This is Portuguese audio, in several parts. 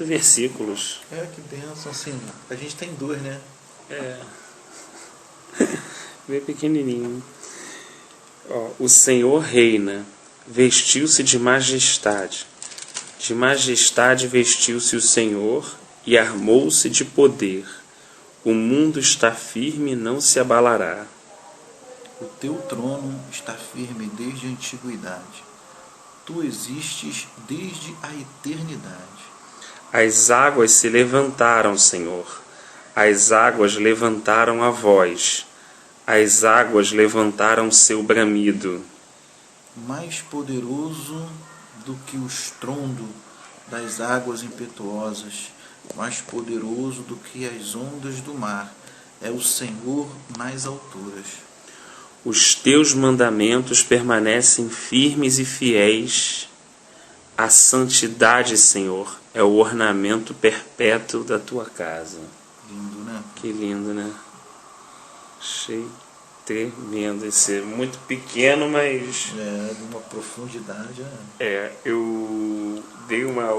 versículos. Que bênção, assim, a gente tem dois, né? Bem pequenininho. O Senhor reina, vestiu-se de majestade. De majestade vestiu-se o Senhor e armou-se de poder. O mundo está firme e não se abalará. O teu trono está firme desde a antiguidade. Tu existes desde a eternidade. As águas se levantaram, Senhor. As águas levantaram a voz. As águas levantaram seu bramido. Mais poderoso do que o estrondo das águas impetuosas, mais poderoso do que as ondas do mar, é o Senhor nas alturas. Os teus mandamentos permanecem firmes e fiéis. A santidade, Senhor, é o ornamento perpétuo da tua casa. Lindo, né? Que lindo, né? Achei tremendo. Esse é muito pequeno, mas... de uma profundidade. Eu dei uma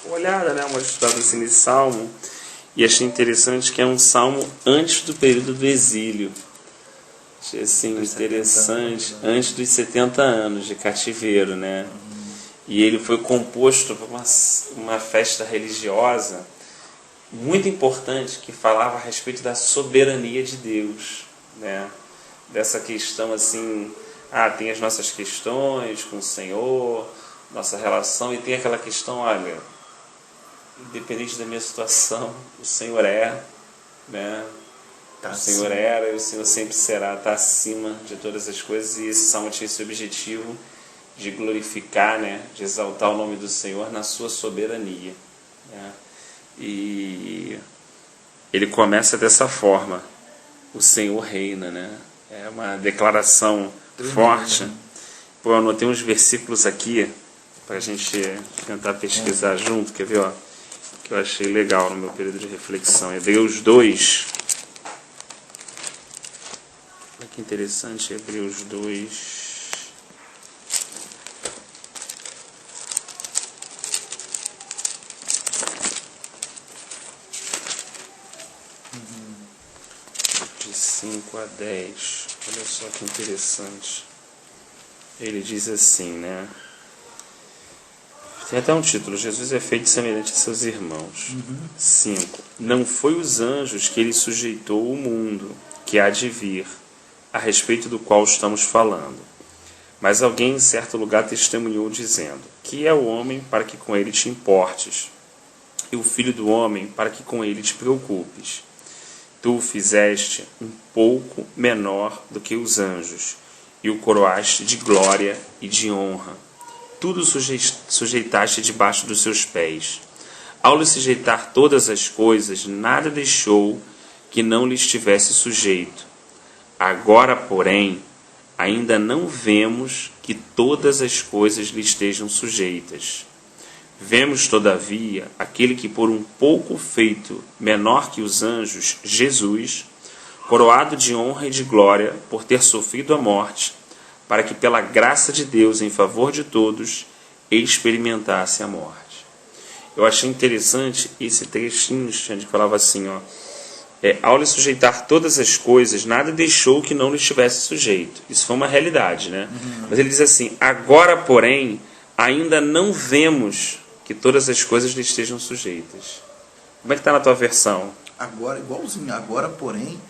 olhada, né? Uma estudada assim, nesse salmo, e achei interessante que é um salmo antes do período do exílio. Achei assim, interessante, antes dos 70 anos de cativeiro, né? E ele foi composto por uma festa religiosa muito importante que falava a respeito da soberania de Deus, né? Dessa questão assim, tem as nossas questões com o Senhor, nossa relação, e tem aquela questão, olha, independente da minha situação, o Senhor né? O Senhor era e o Senhor sempre será, está acima de todas as coisas, e esse salmo tinha esse objetivo de glorificar, né? De exaltar o nome do Senhor na sua soberania, né? E ele começa dessa forma: o Senhor reina, né? É uma declaração forte. Eu anotei uns versículos aqui para a gente tentar pesquisar junto, quer ver, que eu achei legal no meu período de reflexão. Hebreus 2. Olha que interessante, Hebreus 2. De 5 a 10. Olha só que interessante. Ele diz assim, né? Tem até um título: Jesus é feito semelhante a seus irmãos. 5. Não foi os anjos que ele sujeitou o mundo que há de vir, a respeito do qual estamos falando. Mas alguém em certo lugar testemunhou, dizendo: que é o homem para que com ele te importes, e o filho do homem para que com ele te preocupes. Tu o fizeste um pouco menor do que os anjos, e o coroaste de glória e de honra. Tudo sujeitaste debaixo dos seus pés. Ao lhe sujeitar todas as coisas, nada deixou que não lhe estivesse sujeito. Agora, porém, ainda não vemos que todas as coisas lhe estejam sujeitas. Vemos, todavia, aquele que por um pouco feito menor que os anjos, Jesus, coroado de honra e de glória por ter sofrido a morte, para que pela graça de Deus em favor de todos experimentasse a morte. Eu achei interessante esse trechinho, que falava assim, ao lhe sujeitar todas as coisas, nada deixou que não lhe estivesse sujeito. Isso foi uma realidade, né? Mas ele diz assim: agora, porém, ainda não vemos que todas as coisas lhe estejam sujeitas. Como é que está na tua versão? Agora, igualzinho. Agora, porém,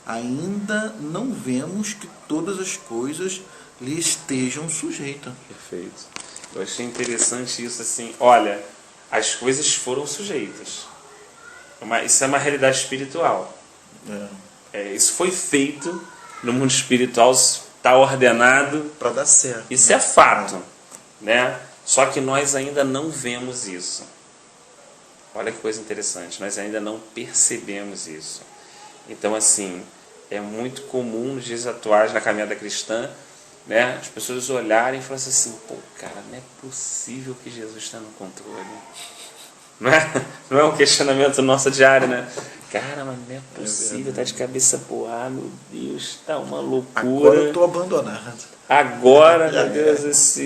ainda não vemos que todas as coisas lhe estejam sujeitas. Perfeito. Eu achei interessante isso, assim, olha, as coisas foram sujeitas. Isso é uma realidade espiritual. Isso foi feito no mundo espiritual, está ordenado para dar certo. Isso é fato, né? Só que nós ainda não vemos isso. Olha que coisa interessante, nós ainda não percebemos isso. Então, assim, é muito comum nos dias atuais na caminhada cristã, né, as pessoas olharem e falarem assim: pô, cara, não é possível que Jesus está no controle. Não é um questionamento nosso diário, né? Cara, mas não é possível, tá de cabeça pro ar, meu Deus, tá uma loucura. Agora eu tô abandonado. Agora, meu Deus,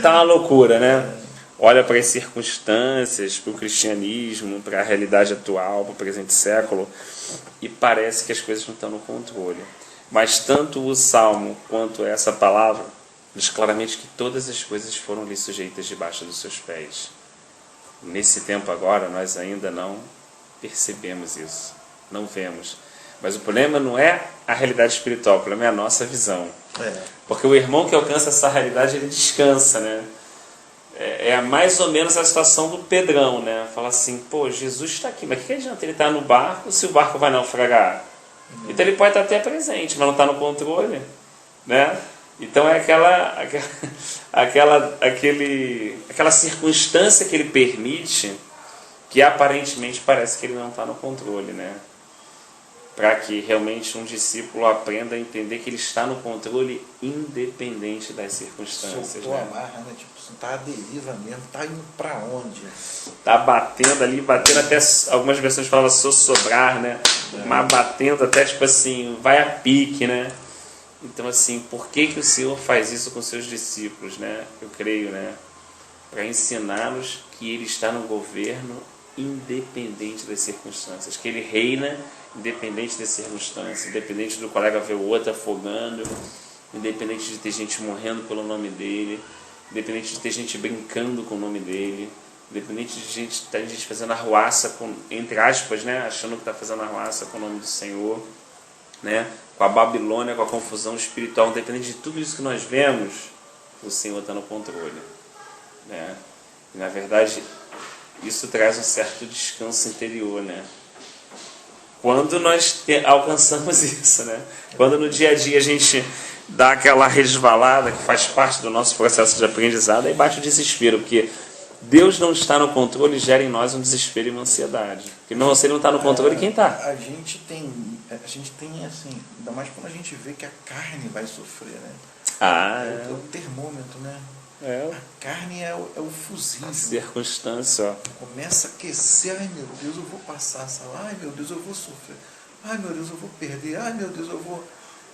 tá uma loucura, né? olha para as circunstâncias, para o cristianismo, para a realidade atual, para o presente século, e parece que as coisas não estão no controle. Mas tanto o Salmo quanto essa palavra diz claramente que todas as coisas foram lhe sujeitas debaixo dos seus pés. Nesse tempo agora, nós ainda não percebemos isso, não vemos. Mas o problema não é a realidade espiritual, o problema é a nossa visão. Porque o irmão que alcança essa realidade, ele descansa, né? É mais ou menos a situação do Pedrão, né? Fala assim, pô, Jesus está aqui, mas o que adianta ele estar no barco se o barco vai naufragar? Então ele pode estar até presente, mas não está no controle, né? Então é aquela circunstância que ele permite, que aparentemente parece que ele não está no controle, né? Para que realmente um discípulo aprenda a entender que ele está no controle independente das circunstâncias. Soltou a marra, né? Tipo, tá à deriva mesmo, tá indo para onde? Tá batendo ali, batendo até, algumas versões falam sossobrar, né? Mas batendo até, tipo assim, vai a pique, né? Então, assim, por que o Senhor faz isso com seus discípulos, né? Eu creio, né? Para ensiná-los que Ele está no governo independente das circunstâncias, que Ele reina independente das circunstâncias, independente do colega ver o outro afogando, independente de ter gente morrendo pelo nome dEle, independente de ter gente brincando com o nome dEle, independente de gente fazendo arruaça, entre aspas, né? Achando que está fazendo arruaça com o nome do Senhor, né? Com a Babilônia, com a confusão espiritual, independente de tudo isso que nós vemos, o Senhor está no controle, né? E, na verdade, isso traz um certo descanso interior, né? Quando nós alcançamos isso, né? Quando no dia a dia a gente dá aquela resvalada que faz parte do nosso processo de aprendizado, aí bate o desespero, porque Deus não está no controle, gera em nós um desespero e uma ansiedade. Porque não, se Ele não está no controle, quem está? A gente tem assim, ainda mais quando a gente vê que a carne vai sofrer, né? É o termômetro, né? A carne é o fusível. A circunstância, ó. Começa a aquecer, ai meu Deus, eu vou passar essa, ai meu Deus, eu vou sofrer, ai meu Deus, eu vou perder, ai meu Deus, eu vou.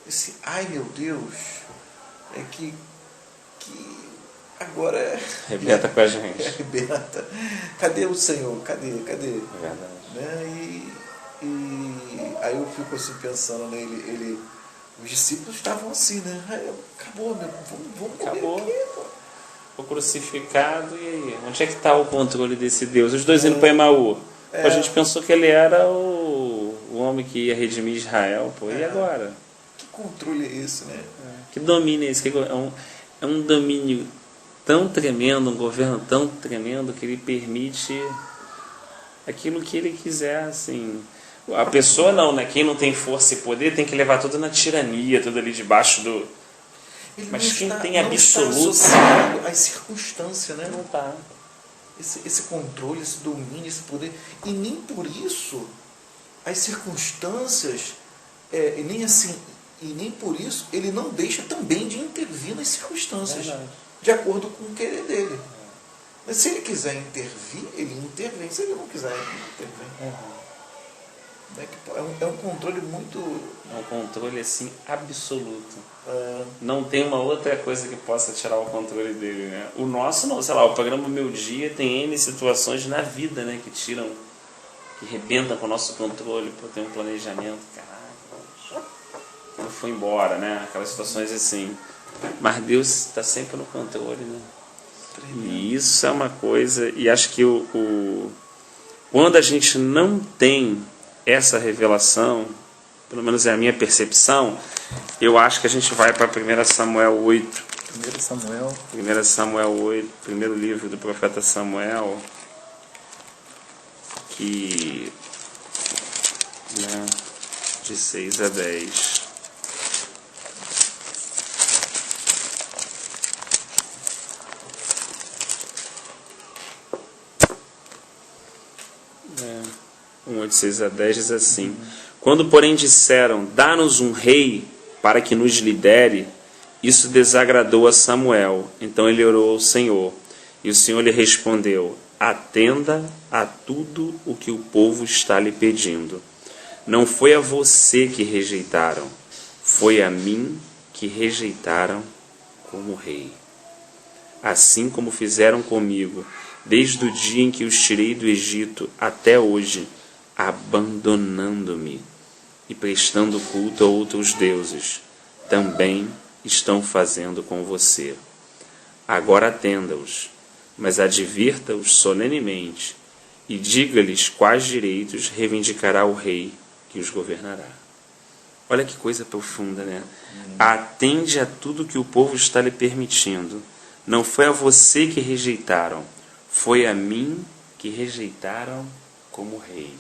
Esse ai meu Deus é que agora arrebenta com a gente. Arrebenta. Cadê o Senhor? Cadê? É verdade. Né? E aí eu fico assim pensando, né? Os discípulos estavam assim, né? Acabou, meu, vamos Acabou. Aqui, pô. O crucificado, e aí? Onde é que está o controle desse Deus? Os dois indo para Emaú. A gente pensou que ele era o homem que ia redimir Israel, pô. E agora? Que controle é esse, né? Que domínio é esse? É um domínio tão tremendo, um governo tão tremendo, que ele permite aquilo que ele quiser, assim. A pessoa não, né? Quem não tem força e poder tem que levar tudo na tirania, tudo ali debaixo do... Mas quem tem absoluto... as circunstâncias, né? Não está. Esse controle, esse domínio, esse poder. E nem por isso as circunstâncias, e nem por isso ele não deixa também de intervir nas circunstâncias, de acordo com o querer dele. Mas se ele quiser intervir, ele intervém. Se ele não quiser, ele não intervém. É um controle muito... É um controle, assim, absoluto. Não tem uma outra coisa que possa tirar o controle dele, né? O nosso não, sei lá, o programa Meu Dia tem N situações na vida, né? Que tiram, que arrebentam com o nosso controle, por ter um planejamento. Caraca, eu fui embora, né? Aquelas situações assim. Mas Deus está sempre no controle, né? E isso é uma coisa, e acho que quando a gente não tem essa revelação, pelo menos é a minha percepção, eu acho que a gente vai para 1 Samuel 8. 1 Samuel 8, primeiro livro do profeta Samuel, que, né, de 6 a 10. De 6 a 10 diz assim: Quando, porém, disseram, dá-nos um rei para que nos lidere, isso desagradou a Samuel. Então ele orou ao Senhor, e o Senhor lhe respondeu: atenda a tudo o que o povo está lhe pedindo. Não foi a você que rejeitaram, foi a mim que rejeitaram como rei. assim como fizeram comigo, desde o dia em que os tirei do Egito até hoje, abandonando-me e prestando culto a outros deuses, também estão fazendo com você. Agora atenda-os, mas advirta-os solenemente, e diga-lhes quais direitos reivindicará o rei que os governará. Olha que coisa profunda, né? Atende a tudo que o povo está lhe permitindo. Não foi a você que rejeitaram, foi a mim que rejeitaram como rei.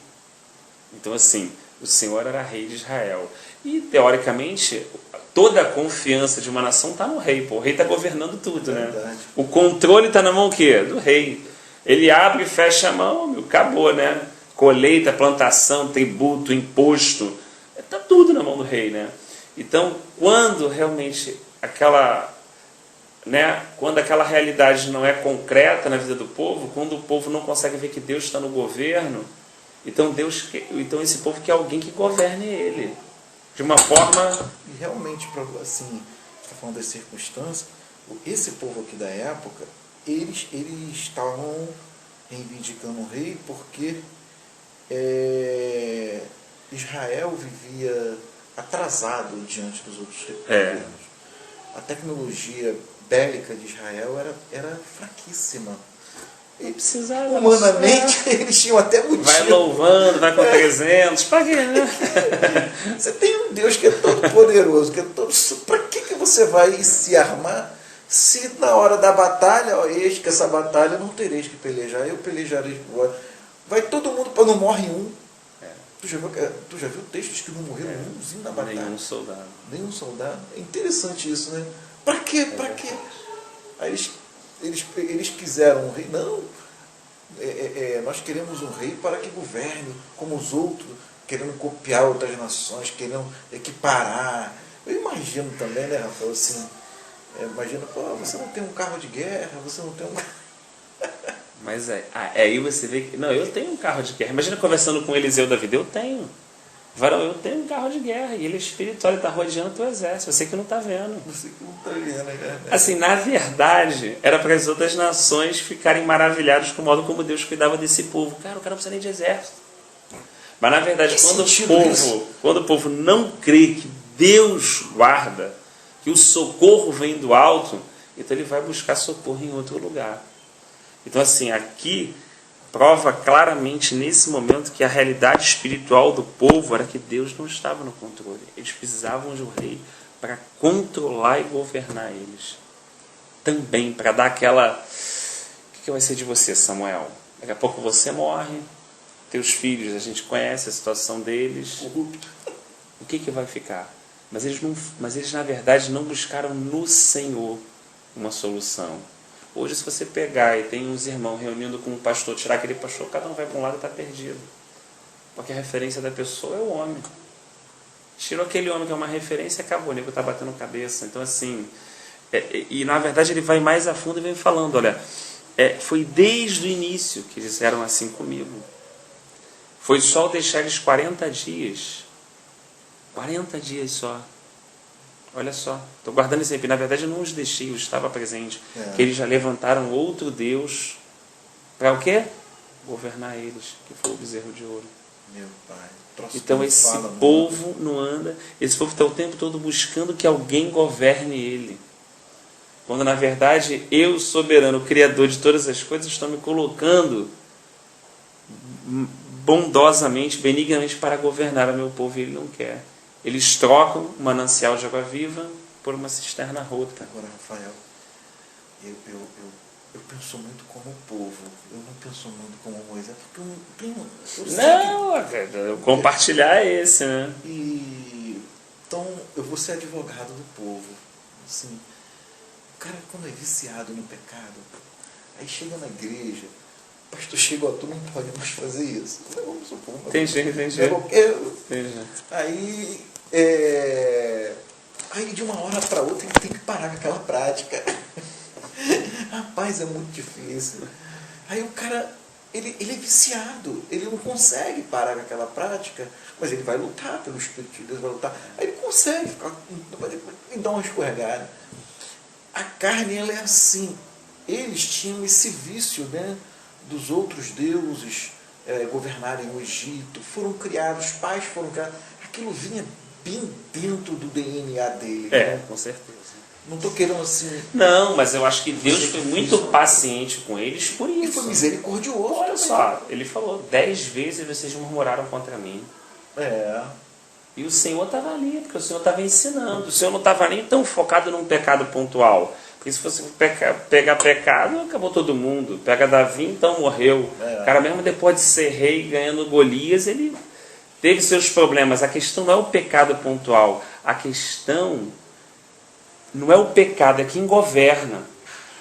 Então, assim, o Senhor era rei de Israel. E, teoricamente, toda a confiança de uma nação está no rei. Pô. O rei está governando tudo, né? O controle está na mão o quê? Do rei. Ele abre e fecha a mão, acabou, né? Colheita, plantação, tributo, imposto. Está tudo na mão do rei, né? Então, quando realmente quando aquela realidade não é concreta na vida do povo, quando o povo não consegue ver que Deus está no governo, então esse povo quer alguém que governe ele de uma forma. E realmente, assim, está falando das circunstâncias, esse povo aqui da época, eles estavam reivindicando o rei porque Israel vivia atrasado diante dos outros governos. A tecnologia bélica de Israel era fraquíssima. E precisava. Humanamente, eles tinham até motivo. Vai louvando, vai com 300. Para quê, né? Você tem um Deus que é todo poderoso, que é todo. Para que você vai se armar se na hora da batalha, eis que essa batalha não tereis que pelejar, eu pelejarei por vós. Vai todo mundo, não morre um. Tu já viu textos que não morreu umzinho na batalha? Nenhum soldado. É interessante isso, né? Para quê? Para quê? Aí eles quiseram um rei. Não. Nós queremos um rei para que governe como os outros, querendo copiar outras nações, querendo equiparar. Eu imagino também, né, Rafael, assim, imagina, você não tem um carro de guerra, você não tem um... Mas aí você vê que... Não, eu tenho um carro de guerra. Imagina conversando com Eliseu da vida, eu tenho. Varão, eu tenho um carro de guerra. E ele é espiritual, ele está rodeando o teu exército. Você que não está vendo. Você que não está vendo, né? Assim, na verdade, era para as outras nações ficarem maravilhadas com o modo como Deus cuidava desse povo. Cara, o cara não precisa nem de exército. Mas na verdade, quando o povo não crê que Deus guarda, que o socorro vem do alto, então ele vai buscar socorro em outro lugar. Então, assim, aqui prova claramente nesse momento que a realidade espiritual do povo era que Deus não estava no controle. Eles precisavam de um rei para controlar e governar eles. Também para dar aquela... O que vai ser de você, Samuel? Daqui a pouco você morre, teus filhos, a gente conhece a situação deles. O que vai ficar? Mas eles, na verdade, não buscaram no Senhor uma solução. Hoje, se você pegar e tem uns irmãos reunindo com um pastor, tirar aquele pastor, cada um vai para um lado e está perdido. Porque a referência da pessoa é o homem. Tirou aquele homem que é uma referência e acabou, o nego está batendo cabeça. Então, assim, e na verdade ele vai mais a fundo e vem falando, olha, foi desde o início que eles eram assim comigo. Foi só eu deixar eles 40 dias. 40 dias só. Olha só, estou guardando esse tempo. Na verdade, eu não os deixei, eu estava presente. Que eles já levantaram outro Deus para o quê? Governar eles, que foi o bezerro de ouro. Meu pai. Então esse povo não anda, esse povo está o tempo todo buscando que alguém governe ele. Quando na verdade eu, soberano, criador de todas as coisas, estou me colocando bondosamente, benignamente para governar o meu povo e ele não quer. Eles trocam um manancial de água viva por uma cisterna rota. Agora, Rafael, eu penso muito como o povo. Eu não penso muito como Moisés, porque compartilhar é esse, né? Então, eu vou ser advogado do povo. Assim, o cara, quando é viciado no pecado, aí chega na igreja, o pastor chegou, tu não pode mais fazer isso. Vamos supor. Entendi. Aí de uma hora para outra ele tem que parar com aquela prática. Rapaz, é muito difícil. Aí o cara, ele é viciado, ele não consegue parar com aquela prática, mas ele vai lutar pelo Espírito de Deus, vai lutar. Aí ele consegue ficar, então uma escorregada. A carne, ela é assim. eles tinham esse vício, né, dos outros deuses governarem o Egito, foram criados, os pais foram criados, aquilo vinha bem dentro do DNA dele. Né? Com certeza. Não estou querendo assim... Não, mas eu acho que Deus foi muito paciente com eles por isso. E foi misericordioso. Olha também. só, ele falou, 10 vezes vocês murmuraram contra mim. E o Senhor estava ali, porque o Senhor estava ensinando. O Senhor não estava nem tão focado num pecado pontual. Porque se fosse pegar pecado, acabou todo mundo. Pega Davi, então morreu. O cara mesmo depois de ser rei, ganhando Golias, ele teve seus problemas. A questão não é o pecado pontual. A questão não é o pecado, é quem governa.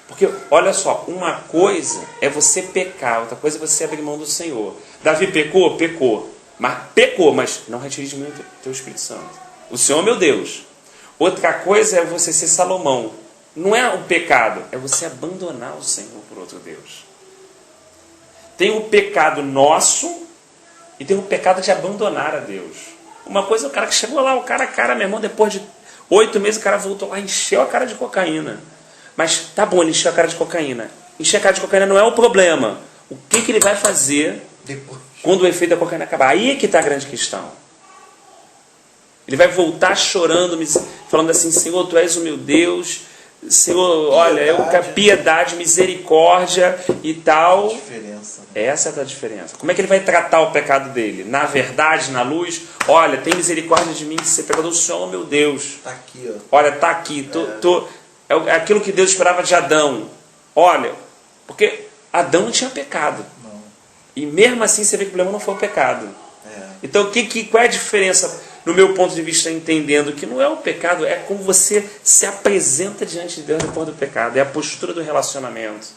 Porque, olha só, uma coisa é você pecar, outra coisa é você abrir mão do Senhor. Davi pecou? Pecou. Mas não retire de mim o teu Espírito Santo. O Senhor é meu Deus. Outra coisa é você ser Salomão. Não é o pecado, é você abandonar o Senhor por outro Deus. Tem o pecado nosso e tem o pecado de abandonar a Deus. Uma coisa é o cara que chegou lá, meu irmão, depois de 8 meses o cara voltou lá, encheu a cara de cocaína. Mas tá bom, ele encheu a cara de cocaína. Encher a cara de cocaína não é o problema. O que ele vai fazer depois, quando o efeito da cocaína acabar? Aí é que está a grande questão. Ele vai voltar chorando, falando assim, Senhor, Tu és o meu Deus, Senhor, olha, piedade, misericórdia e tal. Diferença. Essa é a diferença. Como é que ele vai tratar o pecado dele? Na verdade, na luz, olha, tem misericórdia de mim, de ser pecador, o Senhor, meu Deus. Está aqui, ó. Olha, está aqui. É aquilo que Deus esperava de Adão. Olha, porque Adão não tinha pecado. Não. E mesmo assim você vê que o problema não foi o pecado. Então qual é a diferença, no meu ponto de vista, entendendo que não é o pecado, é como você se apresenta diante de Deus depois do pecado. É a postura do relacionamento.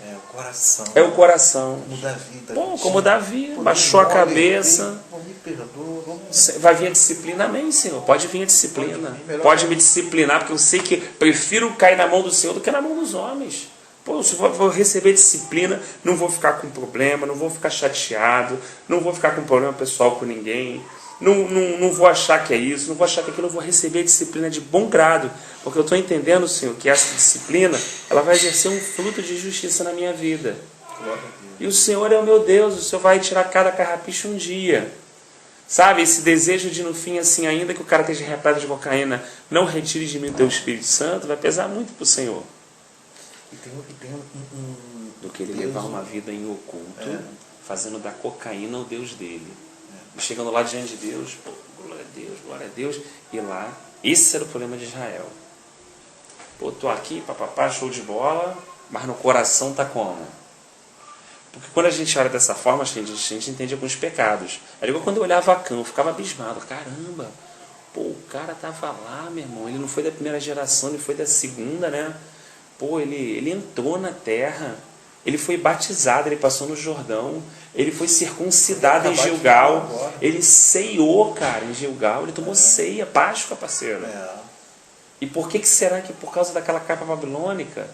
É o coração. É o coração. Como Davi. Bom, como Davi, baixou a cabeça. Me perdoa. Vai vir a disciplina, amém, Senhor. Pode vir a disciplina. Pode me disciplinar, porque eu sei que prefiro cair na mão do Senhor do que na mão dos homens. Pô, se eu vou receber disciplina, não vou ficar com problema, não vou ficar chateado, não vou ficar com problema pessoal com ninguém, não vou achar que é isso, não vou achar que aquilo, eu vou receber disciplina de bom grado, porque eu estou entendendo, Senhor, que essa disciplina ela vai exercer um fruto de justiça na minha vida. E o Senhor é o meu Deus, o Senhor vai tirar cada carrapicho um dia. Sabe, esse desejo de no fim, assim, ainda que o cara esteja repleto de cocaína, não retire de mim o teu Espírito Santo, vai pesar muito para o Senhor. E tem do que ele levar uma vida em oculto, fazendo da cocaína o Deus dele. E chegando lá diante de Deus, pô, glória a Deus, e lá, esse era o problema de Israel. Pô, tô aqui, papapá, show de bola, mas no coração tá como? Porque quando a gente olha dessa forma, a gente entende alguns pecados. Aí quando eu olhava Acã, eu ficava abismado, caramba, pô, o cara tava lá, meu irmão, ele não foi da primeira geração, ele foi da segunda, né? Pô, ele entrou na terra, ele foi batizado, ele passou no Jordão, ele foi circuncidado em Gilgal, ele ceiou, cara, em Gilgal, ele tomou ceia, Páscoa, parceiro. E por que será que, por causa daquela capa babilônica,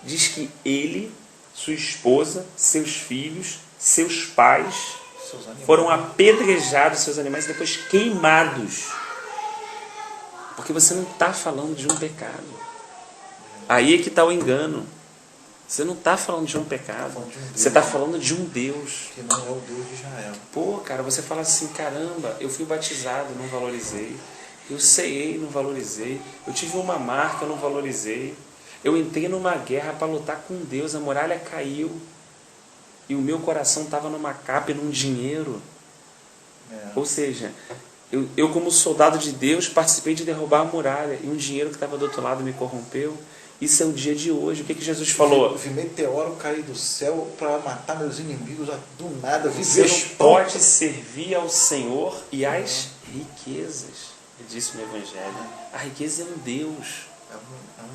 diz que ele, sua esposa, seus filhos, seus pais foram apedrejados, seus animais, e depois queimados? Porque você não está falando de um pecado. Aí é que está o engano. Você não está falando de um pecado. Você está falando de um Deus. Que não é o Deus de Israel. Pô, cara, você fala assim, caramba, eu fui batizado, não valorizei. Eu ceiei, não valorizei. Eu tive uma marca, não valorizei. Eu entrei numa guerra para lutar com Deus. A muralha caiu. E o meu coração estava numa capa e num dinheiro. Ou seja, eu como soldado de Deus participei de derrubar a muralha. E um dinheiro que estava do outro lado me corrompeu. Isso é o dia de hoje. O que Jesus falou? Vi meteoro cair do céu para matar meus inimigos do nada. Você não pode servir ao Senhor e às riquezas. Ele disse no Evangelho. A riqueza é um Deus.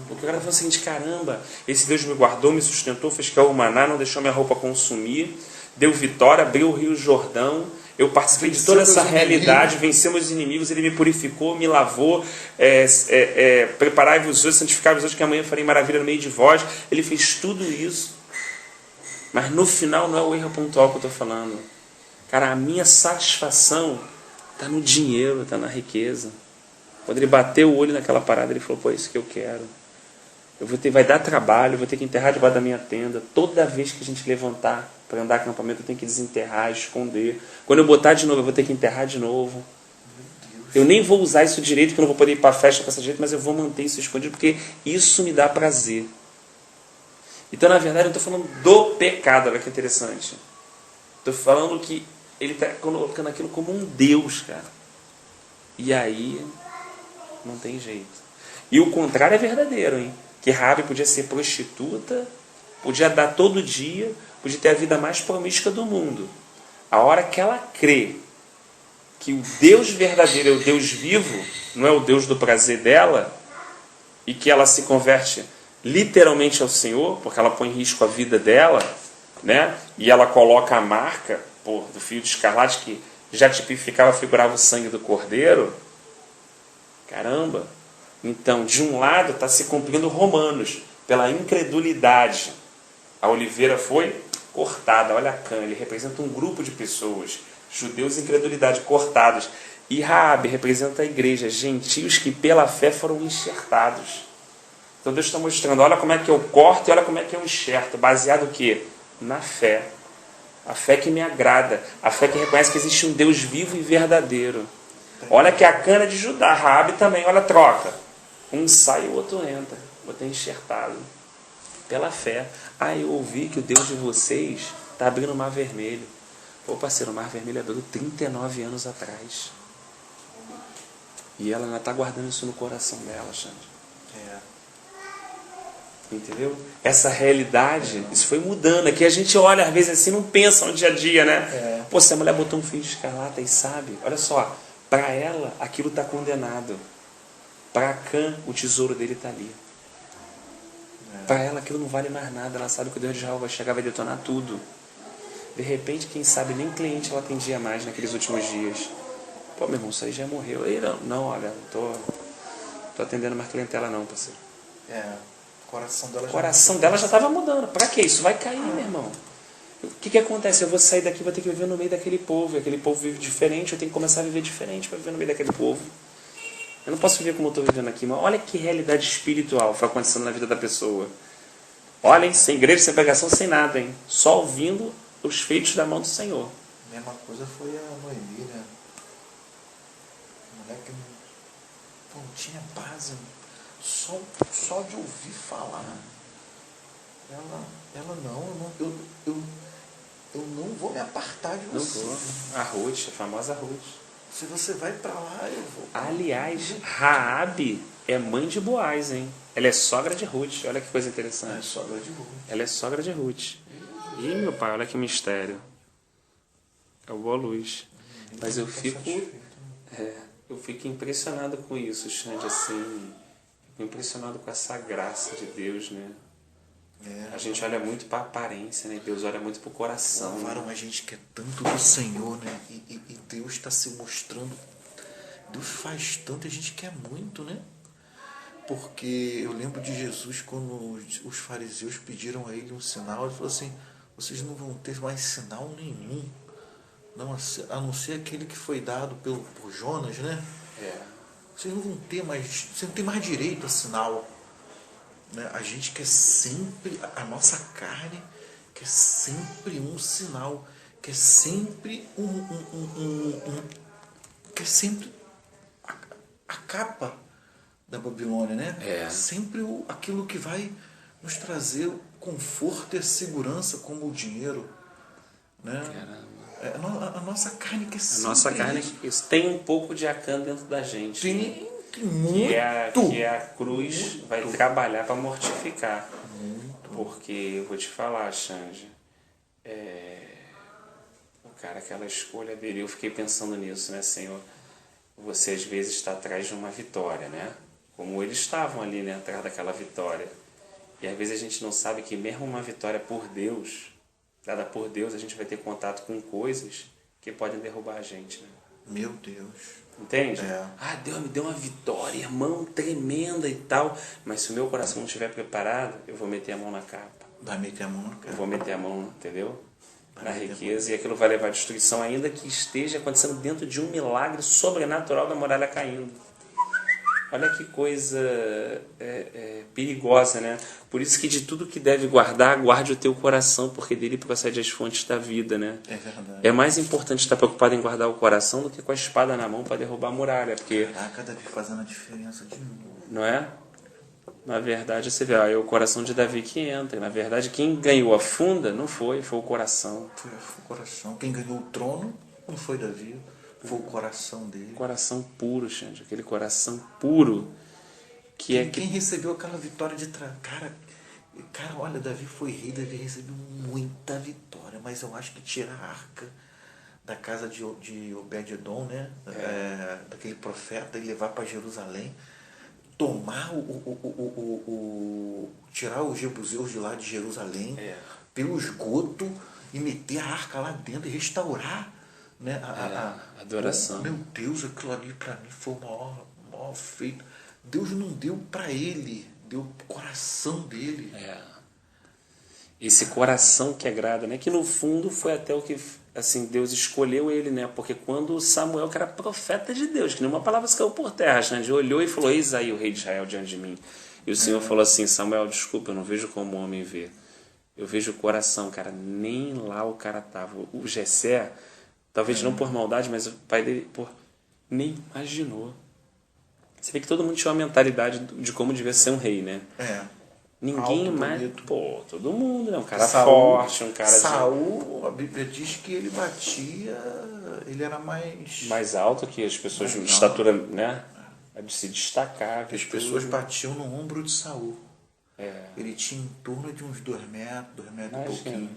Porque o cara falou o seguinte, caramba, esse Deus me guardou, me sustentou, fez cair o maná, não deixou minha roupa consumir, deu vitória, abriu o rio Jordão. Eu participei de toda essa realidade, venceu meus inimigos, ele me purificou, me lavou, preparai-vos hoje, santificai-vos hoje, que amanhã farei maravilha no meio de vós. Ele fez tudo isso. Mas no final não é o erro pontual que eu estou falando. Cara, a minha satisfação está no dinheiro, está na riqueza. Quando ele bateu o olho naquela parada, ele falou, pô, é isso que eu quero. vai dar trabalho, eu vou ter que enterrar debaixo da minha tenda. Toda vez que a gente levantar para andar acampamento, eu tenho que desenterrar, esconder. Quando eu botar de novo, eu vou ter que enterrar de novo. Eu nem vou usar isso direito, porque eu não vou poder ir para a festa com essa jeito, mas eu vou manter isso escondido, porque isso me dá prazer. Então, na verdade, eu estou falando do pecado, olha que interessante. Estou falando que ele está colocando aquilo como um Deus, cara. E aí, não tem jeito. E o contrário é verdadeiro, hein? Que Raabe podia ser prostituta, podia dar todo dia, podia ter a vida mais promíscua do mundo. A hora que ela crê que o Deus verdadeiro é o Deus vivo, não é o Deus do prazer dela, e que ela se converte literalmente ao Senhor, porque ela põe em risco a vida dela, né? E ela coloca a marca do fio de escarlate que já tipificava, figurava o sangue do cordeiro. Caramba! Então, de um lado está se cumprindo Romanos, pela incredulidade. A oliveira foi cortada, olha a cana, ele representa um grupo de pessoas, judeus em incredulidade, cortados. E Raabe representa a igreja, gentios que pela fé foram enxertados. Então Deus está mostrando, olha como é que eu corto e olha como é que eu enxerto, baseado o quê? Na fé. A fé que me agrada, a fé que reconhece que existe um Deus vivo e verdadeiro. Olha que a cana de Judá, Raabe também, olha a troca. Um sai e o outro entra, o outro é enxertado. Pela fé. Eu ouvi que o Deus de vocês está abrindo o Mar Vermelho. Pô, parceiro, o Mar Vermelho abriu 39 anos atrás. E ela ainda está guardando isso no coração dela, Xande. Entendeu? Essa realidade, isso foi mudando. Aqui a gente olha, às vezes assim, não pensa no dia a dia, né? Pô, se a mulher botou um fio de escarlata e sabe, olha só, para ela aquilo está condenado. Para Cã, o tesouro dele está ali. Para ela aquilo não vale mais nada. Ela sabe que o Deus de Israel vai chegar, vai detonar tudo. De repente, quem sabe, nem cliente ela atendia mais naqueles últimos dias. Pô, meu irmão, isso aí já morreu. Aí, não, olha, não tô atendendo mais clientela não, parceiro. O coração dela já estava mudando. Para que isso? Vai cair, meu irmão. O que acontece? Eu vou sair daqui, vou ter que viver no meio daquele povo. E aquele povo vive diferente, eu tenho que começar a viver diferente para viver no meio daquele povo. Eu não posso viver como eu estou vivendo aqui, mas olha que realidade espiritual foi acontecendo na vida da pessoa. Olha, hein, sem igreja, sem pregação, sem nada, hein? Só ouvindo os feitos da mão do Senhor. A mesma coisa foi a Noemi, né? A mulher que não tinha base, só de ouvir falar. Ela eu não vou me apartar de você. Não vou. A Ruth, a famosa Ruth. Se você vai para lá, eu vou. Aliás, Raabe é mãe de Boaz, hein? Ela é sogra de Ruth. Olha que coisa interessante. É sogra de Ruth. Ela é sogra de Ruth. Ih, meu pai, olha que mistério. É o boa luz. Mas eu fico impressionado com isso, Xande, assim. Fico impressionado com essa graça de Deus, né? A gente olha muito para a aparência, né? Deus olha muito para o coração. A gente quer tanto do Senhor, né? E Deus está se mostrando. Deus faz tanto, a gente quer muito, né? Porque eu lembro de Jesus quando os fariseus pediram a ele um sinal. Ele falou assim: vocês não vão ter mais sinal nenhum, a não ser aquele que foi dado por Jonas, né? Vocês não vão ter mais, você não tem mais direito a sinal. Né? A gente quer sempre, a nossa carne quer sempre um sinal, quer sempre quer sempre a capa da Babilônia, né? Sempre aquilo que vai nos trazer o conforto e a segurança, como o dinheiro, né? A nossa carne quer sempre. A nossa carne tem um pouco de Acã dentro da gente. Tem muito. Que é a cruz vai trabalhar para mortificar. Porque eu vou te falar, Xande, aquela escolha dele, eu fiquei pensando nisso, né, Senhor? Você às vezes está atrás de uma vitória, né? Como eles estavam ali, né, atrás daquela vitória. E às vezes a gente não sabe que mesmo uma vitória por Deus, dada por Deus, a gente vai ter contato com coisas que podem derrubar a gente, né? Meu Deus. Entende? Deus me deu uma vitória, irmão, tremenda e tal. Mas se o meu coração não estiver preparado, eu vou meter a mão na capa. Vai meter a mão na capa. Eu vou meter a mão, entendeu? Na riqueza. E aquilo vai levar à destruição, ainda que esteja acontecendo dentro de um milagre sobrenatural da muralha caindo. Olha que coisa perigosa, né? Por isso que de tudo que deve guardar, guarde o teu coração, porque dele procede as fontes da vida, né? É verdade. É mais importante estar preocupado em guardar o coração do que com a espada na mão para derrubar a muralha, porque... Caraca, Davi fazendo a diferença de novo. Não é? Na verdade, você vê, é o coração de Davi que entra. Na verdade, quem ganhou a funda não foi o coração. Foi o coração. Quem ganhou o trono não foi Davi, foi o coração dele. Coração puro, Xande. Aquele coração puro que Quem recebeu aquela vitória de cara, olha, Davi foi rei, Davi recebeu muita vitória, mas eu acho que tirar a arca da casa de Obed-edom, né? Daquele profeta, e levar para Jerusalém, tomar tirar os jebuseus de lá de Jerusalém, pelo esgoto, e meter a arca lá dentro e restaurar, né? A adoração. Meu Deus, aquilo ali para mim foi o maior feito. Deus não deu para ele, deu o coração dele. Esse coração que agrada, né? Que no fundo foi até o que assim Deus escolheu ele, né? Porque quando Samuel, que era profeta de Deus, que nenhuma palavra caiu por terra, Xande, olhou e falou: eis aí o rei de Israel diante de mim. E o Senhor falou assim: Samuel, desculpa, eu não vejo como o homem vê. Eu vejo o coração, cara. Nem lá o cara tava. O Jessé, talvez não por maldade, mas o pai dele, nem imaginou. Você vê que todo mundo tinha uma mentalidade de como devia ser um rei, né? Ninguém Alto, mais. bonito. Todo mundo, né? Um cara Saul, forte, um cara Saul, a Bíblia diz que ele batia, ele era mais alto que as pessoas, de mais estatura, né? De se destacar. As pessoas batiam no ombro de Saul. Ele tinha em torno de uns 2 metros e pouquinho.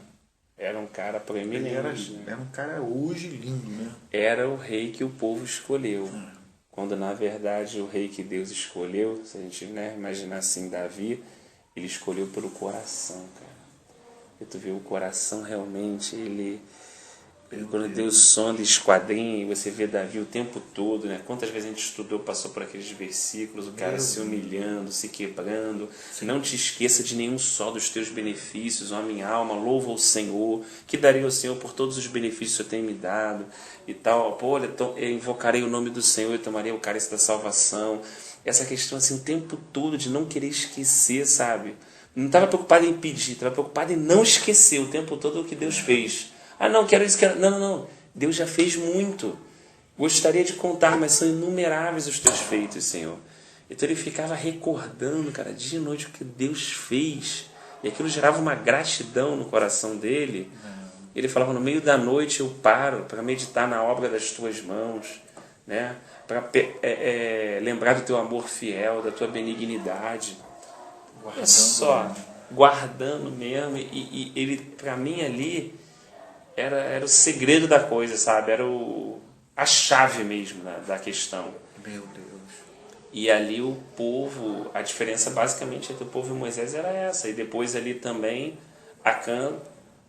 Era um cara Ele proeminente. era um cara hoje lindo, né? Era o rei que o povo escolheu. Quando na verdade o rei que Deus escolheu, se a gente, né, imaginar assim, Davi, ele escolheu pelo coração, cara. E tu vê o coração realmente, quando Deus sonda, esquadrinha, e você vê Davi o tempo todo, né? Quantas vezes a gente estudou, passou por aqueles versículos, o cara se humilhando, se quebrando. Sim. Não te esqueça de nenhum só dos teus benefícios, ó minha alma, louva o Senhor, que darei ao Senhor por todos os benefícios que o Senhor tem me dado, e tal. Eu invocarei o nome do Senhor e tomarei o cálice da salvação. Essa questão assim, o tempo todo de não querer esquecer, sabe? Não estava preocupado em pedir, estava preocupado em não esquecer o tempo todo o que Deus fez. Ah, não, quero isso, quero... Não. Deus já fez muito. Gostaria de contar, mas são inumeráveis os teus feitos, Senhor. Então ele ficava recordando, cara, dia e noite o que Deus fez. E aquilo gerava uma gratidão no coração dele. Ele falava, no meio da noite eu paro para meditar na obra das tuas mãos, né? Para lembrar do teu amor fiel, da tua benignidade. É só, guardando mesmo. E ele, para mim ali... Era o segredo da coisa, sabe? Era a chave mesmo da questão. Meu Deus. E ali o povo, a diferença basicamente entre o povo e Moisés era essa. E depois ali também Acã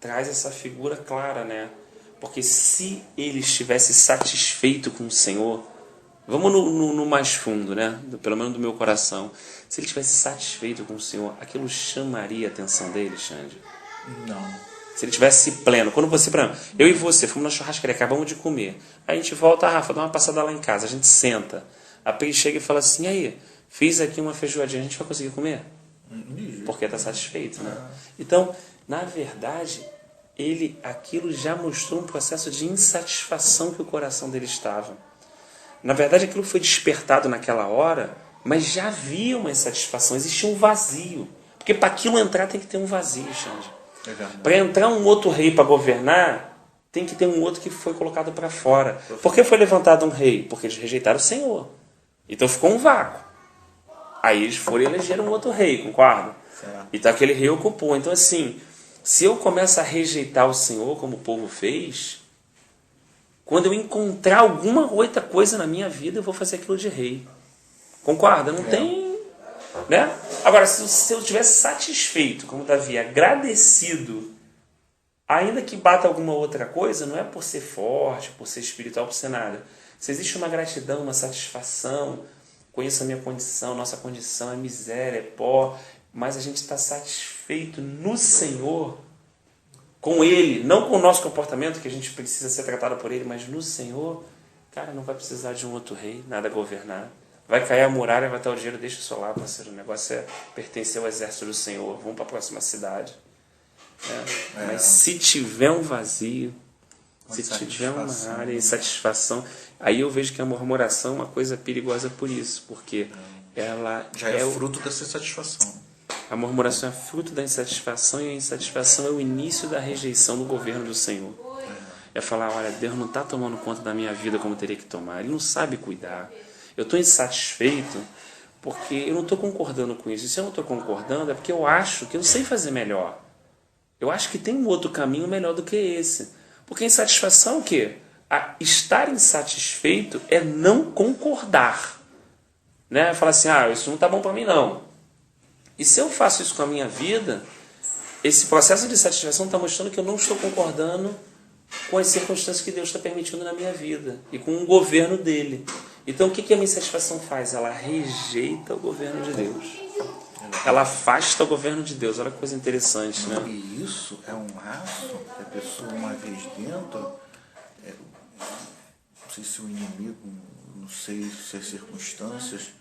traz essa figura clara, né? Porque se ele estivesse satisfeito com o Senhor, vamos no mais fundo, né? Pelo menos do meu coração. Se ele estivesse satisfeito com o Senhor, aquilo chamaria a atenção dele, Xande? Não. Se ele tivesse pleno. Quando você, por exemplo, eu e você fomos na churrascaria, acabamos de comer. Aí a gente volta, Rafa, dá uma passada lá em casa. A gente senta. A Pei chega e fala assim, aí, fiz aqui uma feijoadinha, a gente vai conseguir comer? Porque está satisfeito, né? Então, na verdade, aquilo já mostrou um processo de insatisfação que o coração dele estava. Na verdade, aquilo foi despertado naquela hora, mas já havia uma insatisfação, existia um vazio. Porque para aquilo entrar tem que ter um vazio, Xande. Para entrar um outro rei para governar, tem que ter um outro que foi colocado para fora. Por que foi levantado um rei? Porque eles rejeitaram o Senhor. Então ficou um vácuo. Aí eles foram e elegeram um outro rei, concorda? Então aquele rei ocupou. Então assim, se eu começo a rejeitar o Senhor, como o povo fez, quando eu encontrar alguma outra coisa na minha vida, eu vou fazer aquilo de rei. Concorda? Não tem... Né? Agora, se eu estivesse satisfeito, como Davi, agradecido, ainda que bata alguma outra coisa, não é por ser forte, por ser espiritual, por ser nada. Se existe uma gratidão, uma satisfação, conheço a minha condição, nossa condição é miséria, é pó, mas a gente está satisfeito no Senhor, com Ele, não com o nosso comportamento, que a gente precisa ser tratado por Ele, mas no Senhor, cara, não vai precisar de um outro rei, nada a governar. vai cair a muralha, vai estar o dinheiro, deixa isso lá, parceiro. O negócio é pertencer ao exército do Senhor. Vamos para a próxima cidade. Mas se tiver um vazio, se tiver uma área de insatisfação, aí eu vejo que a murmuração é uma coisa perigosa por isso, porque ela já é fruto dessa insatisfação. A murmuração é fruto da insatisfação, e a insatisfação é o início da rejeição do governo do Senhor. É falar, olha, Deus não está tomando conta da minha vida como teria que tomar, Ele não sabe cuidar. Eu estou insatisfeito porque eu não estou concordando com isso. E se eu não estou concordando é porque eu acho que eu sei fazer melhor. Eu acho que tem um outro caminho melhor do que esse. Porque a insatisfação é o quê? Estar insatisfeito é não concordar. Né? Falar assim, isso não está bom para mim não. E se eu faço isso com a minha vida, esse processo de satisfação está mostrando que eu não estou concordando com as circunstâncias que Deus está permitindo na minha vida e com o governo dele. Então o que a minha insatisfação faz? Ela rejeita o governo de Deus. Ela afasta o governo de Deus. Olha que coisa interessante, né? E isso é um laço que a pessoa, uma vez dentro, não sei se o inimigo, não sei se as circunstâncias,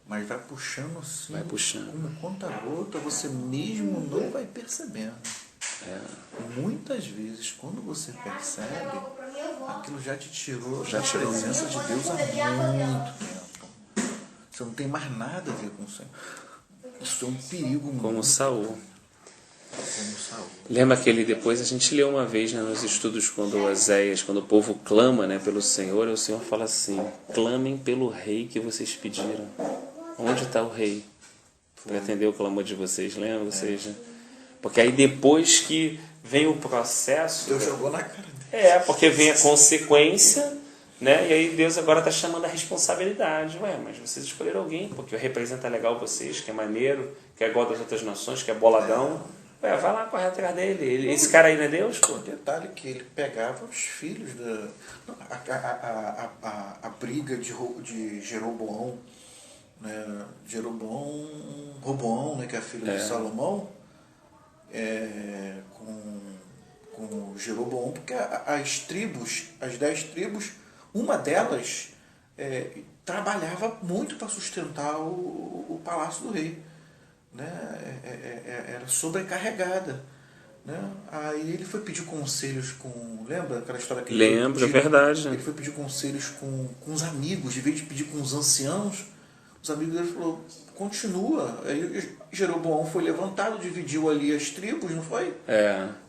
mas vai puxando assim, vai puxando. Como conta-gota, você mesmo não vai percebendo. Muitas vezes, quando você percebe, aquilo já te tirou da presença de Deus há muito tempo. Você não tem mais nada a ver com o Senhor. Isso é um perigo. Como Saul. Lembra que depois a gente leu uma vez, né, nos estudos, quando o povo clama, né, pelo Senhor, e o Senhor fala assim, clamem pelo rei que vocês pediram. Onde está o rei? Para atender o clamor de vocês, lembra? Ou seja, porque aí depois que vem o processo... Deus jogou na cara dele. Porque vem a consequência, né? E aí Deus agora está chamando a responsabilidade. Mas vocês escolheram alguém, porque representa legal vocês, que é maneiro, que é igual das outras nações, que é boladão. Vai lá, corre atrás dele. Esse cara aí não é Deus, pô? O detalhe que ele pegava os filhos da... A briga de Jeroboão, né? Roboão, né, que é filho de Salomão, com Jeroboão, porque as 10 tribos, uma delas trabalhava muito para sustentar o palácio do rei, né? Era sobrecarregada, né? Aí ele foi pedir conselhos com... Lembra aquela história que ele Lembro, é verdade. Ele foi pedir conselhos com os amigos, de vez de pedir com os anciãos. Os amigos dele falaram, continua. Aí Jeroboão foi levantado, dividiu ali as tribos, não foi?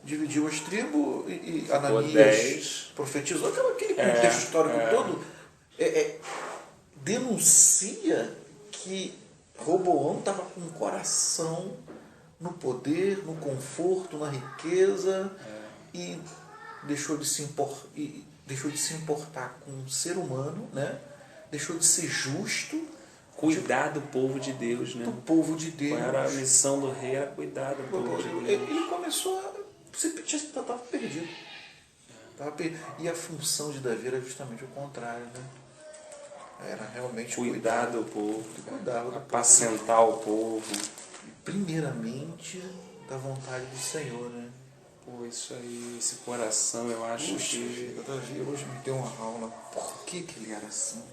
Dividiu as tribos e Ananias profetizou. Aquele contexto histórico todo denuncia que Roboão estava com o coração no poder, no conforto, na riqueza, e deixou de se importar com o ser humano, né? Deixou de ser justo. Cuidar do povo de Deus, né? Do povo de Deus. Qual era a missão do rei? Era cuidar do povo de Deus. Ele começou a... Estava perdido. E a função de Davi era justamente o contrário, né? Era realmente cuidar do povo, apacentar o povo. Primeiramente, da vontade do Senhor, né? Pô, isso aí, esse coração, eu acho que... Davi hoje me deu uma aula. Por que ele era assim?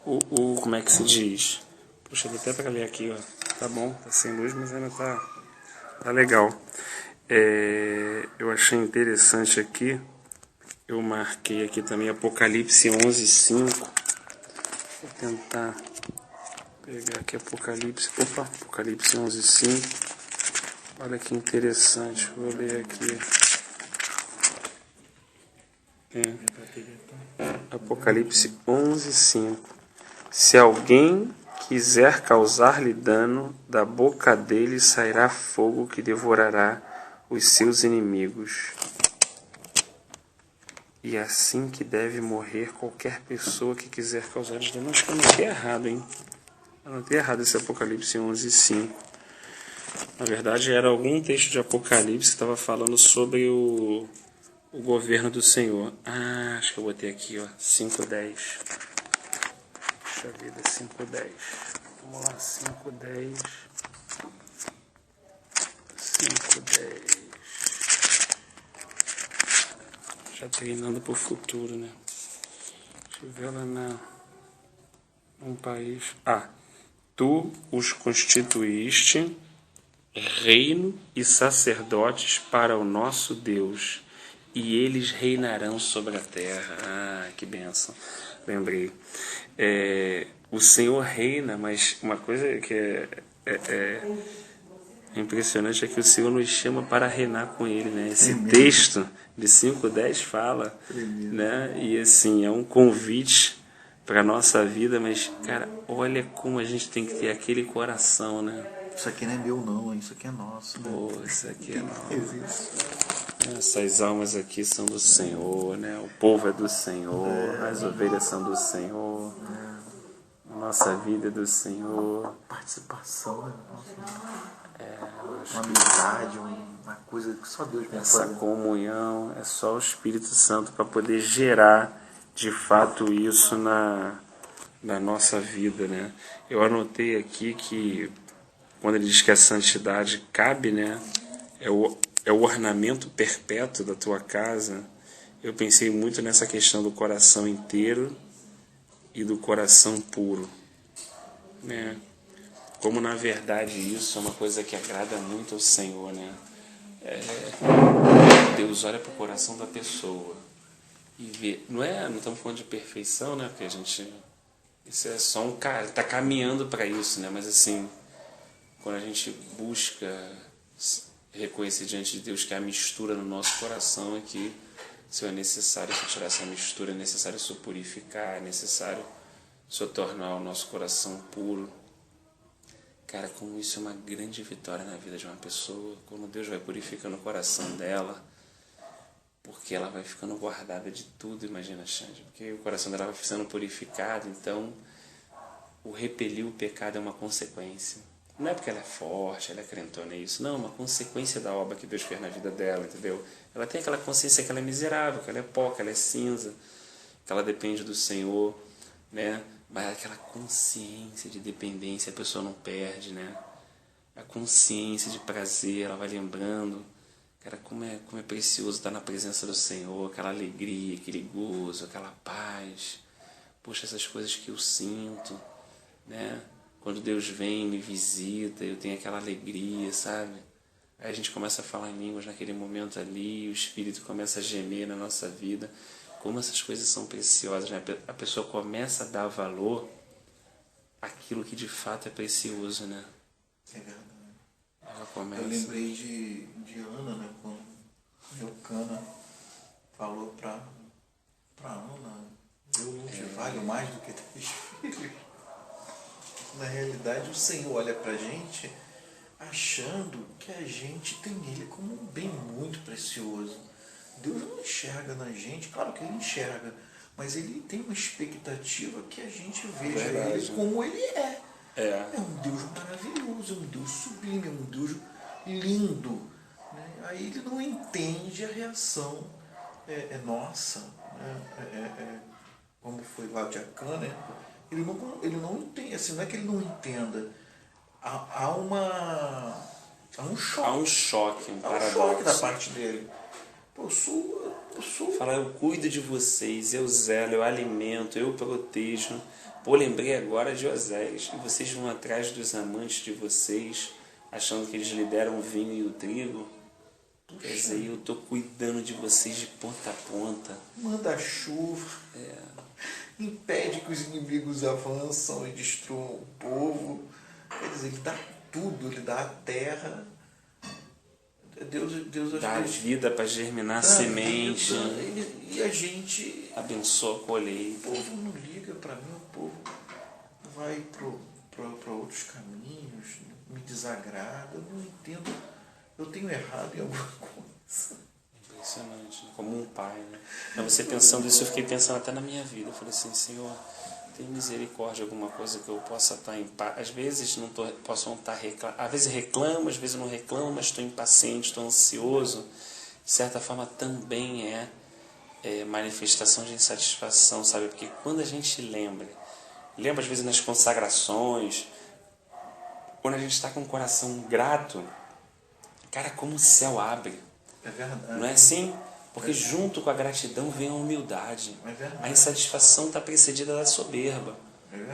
Como é que se diz? Puxa, vou até para ler aqui, ó. Tá bom, tá sem luz, mas ainda tá legal. Eu achei interessante aqui, eu marquei aqui também Apocalipse 11:5. Vou tentar pegar aqui Apocalipse 11:5. Olha que interessante, vou ler aqui. Apocalipse 11:5. Se alguém quiser causar-lhe dano, da boca dele sairá fogo que devorará os seus inimigos. E assim que deve morrer qualquer pessoa que quiser causar-lhe dano. Acho que eu anotei errado, hein? Anotei errado esse Apocalipse 11:5. Na verdade, era algum texto de Apocalipse que estava falando sobre o governo do Senhor. Acho que eu botei aqui, ó, 5:10. Puxa vida, 5:10. Vamos lá, 5:10. 5:10. Já treinando para o futuro, né? Deixa eu ver lá Um país. Tu os constituíste reino e sacerdotes para o nosso Deus, e eles reinarão sobre a terra. Que bênção. Lembrei. O Senhor reina, mas uma coisa que é impressionante é que o Senhor nos chama para reinar com Ele, né? Esse texto de 5:10 fala, né? E assim, é um convite para a nossa vida, mas, cara, olha como a gente tem que ter aquele coração, né? Isso aqui não é meu não, isso aqui é nosso, né? Isso aqui é nosso. Essas almas aqui são do Senhor, né? O povo é do Senhor, as ovelhas são do Senhor, nossa vida é do Senhor. Participação, né? Uma amizade, uma coisa que só Deus pode fazer. Essa comunhão é só o Espírito Santo para poder gerar de fato isso na nossa vida, né? Eu anotei aqui que quando ele diz que a santidade cabe, né? É o ornamento perpétuo da tua casa. Eu pensei muito nessa questão do coração inteiro e do coração puro, né? Como na verdade isso é uma coisa que agrada muito ao Senhor, né? Deus olha para o coração da pessoa e vê. Não estamos falando de perfeição, né? Porque a gente, isso é só um cara, está caminhando para isso, né? Mas assim, quando a gente busca reconhecer diante de Deus que a mistura no nosso coração é que se é necessário se tirar essa mistura, é necessário se purificar, é necessário se tornar o nosso coração puro. Cara, como isso é uma grande vitória na vida de uma pessoa, como Deus vai purificando o coração dela, porque ela vai ficando guardada de tudo, imagina, Xande, porque o coração dela vai sendo purificado, então o repelir o pecado é uma consequência. Não é porque ela é forte, ela é crentona, é isso. Não, é uma consequência da obra que Deus fez na vida dela, entendeu? Ela tem aquela consciência que ela é miserável, que ela é pó, que ela é cinza, que ela depende do Senhor, né? Mas aquela consciência de dependência a pessoa não perde, né? A consciência de prazer, ela vai lembrando, cara, como é precioso estar na presença do Senhor, aquela alegria, aquele gozo, aquela paz. Poxa, essas coisas que eu sinto, né? Quando Deus vem, me visita, eu tenho aquela alegria, sabe? Aí a gente começa a falar em línguas naquele momento ali, o Espírito começa a gemer na nossa vida. Como essas coisas são preciosas, né? A pessoa começa a dar valor àquilo que de fato é precioso, né? É verdade. Ela começa... Eu lembrei de Ana, né? Quando Eucana falou para Ana, eu não te valho mais do que 3 filhos. Na realidade, o Senhor olha para a gente achando que a gente tem Ele como um bem muito precioso. Deus não enxerga na gente, claro que Ele enxerga, mas Ele tem uma expectativa que a gente veja Ele como Ele é. É um Deus maravilhoso, é um Deus sublime, é um Deus lindo. Né? Aí Ele não entende a reação nossa, né? Como foi lá de Acã, né? Ele não entende, assim, não é que ele não entenda, há um choque. Há um choque, um paradoxo. Há um choque da parte dele. Pô, eu sou... Fala, eu cuido de vocês, eu zelo, eu alimento, eu protejo. Pô, lembrei agora de Osés. E vocês vão atrás dos amantes de vocês, achando que eles lhe deram o vinho e o trigo. Puxa. Quer dizer, eu estou cuidando de vocês de ponta a ponta. Manda chuva. Impede que os inimigos avançam e destruam o povo. Quer dizer, ele dá tudo, ele dá a terra. Deus dá a vida para germinar a semente. E a gente abençoa a colheita. O povo não liga para mim, o povo vai para outros caminhos, me desagrada, eu não entendo, eu tenho errado em alguma coisa. Impressionante, como um pai, né? Mas você pensando isso, eu fiquei pensando até na minha vida. Eu falei assim, Senhor, tem misericórdia, alguma coisa que eu possa estar em paz. Às vezes posso não estar reclamando, às vezes reclamo, às vezes não reclamo, mas estou impaciente, estou ansioso. De certa forma também é manifestação de insatisfação, sabe? Porque quando a gente lembra às vezes nas consagrações, quando a gente está com o coração grato, cara, como o céu abre. É verdade. Não é assim? Porque junto com a gratidão vem a humildade. A insatisfação está precedida da soberba.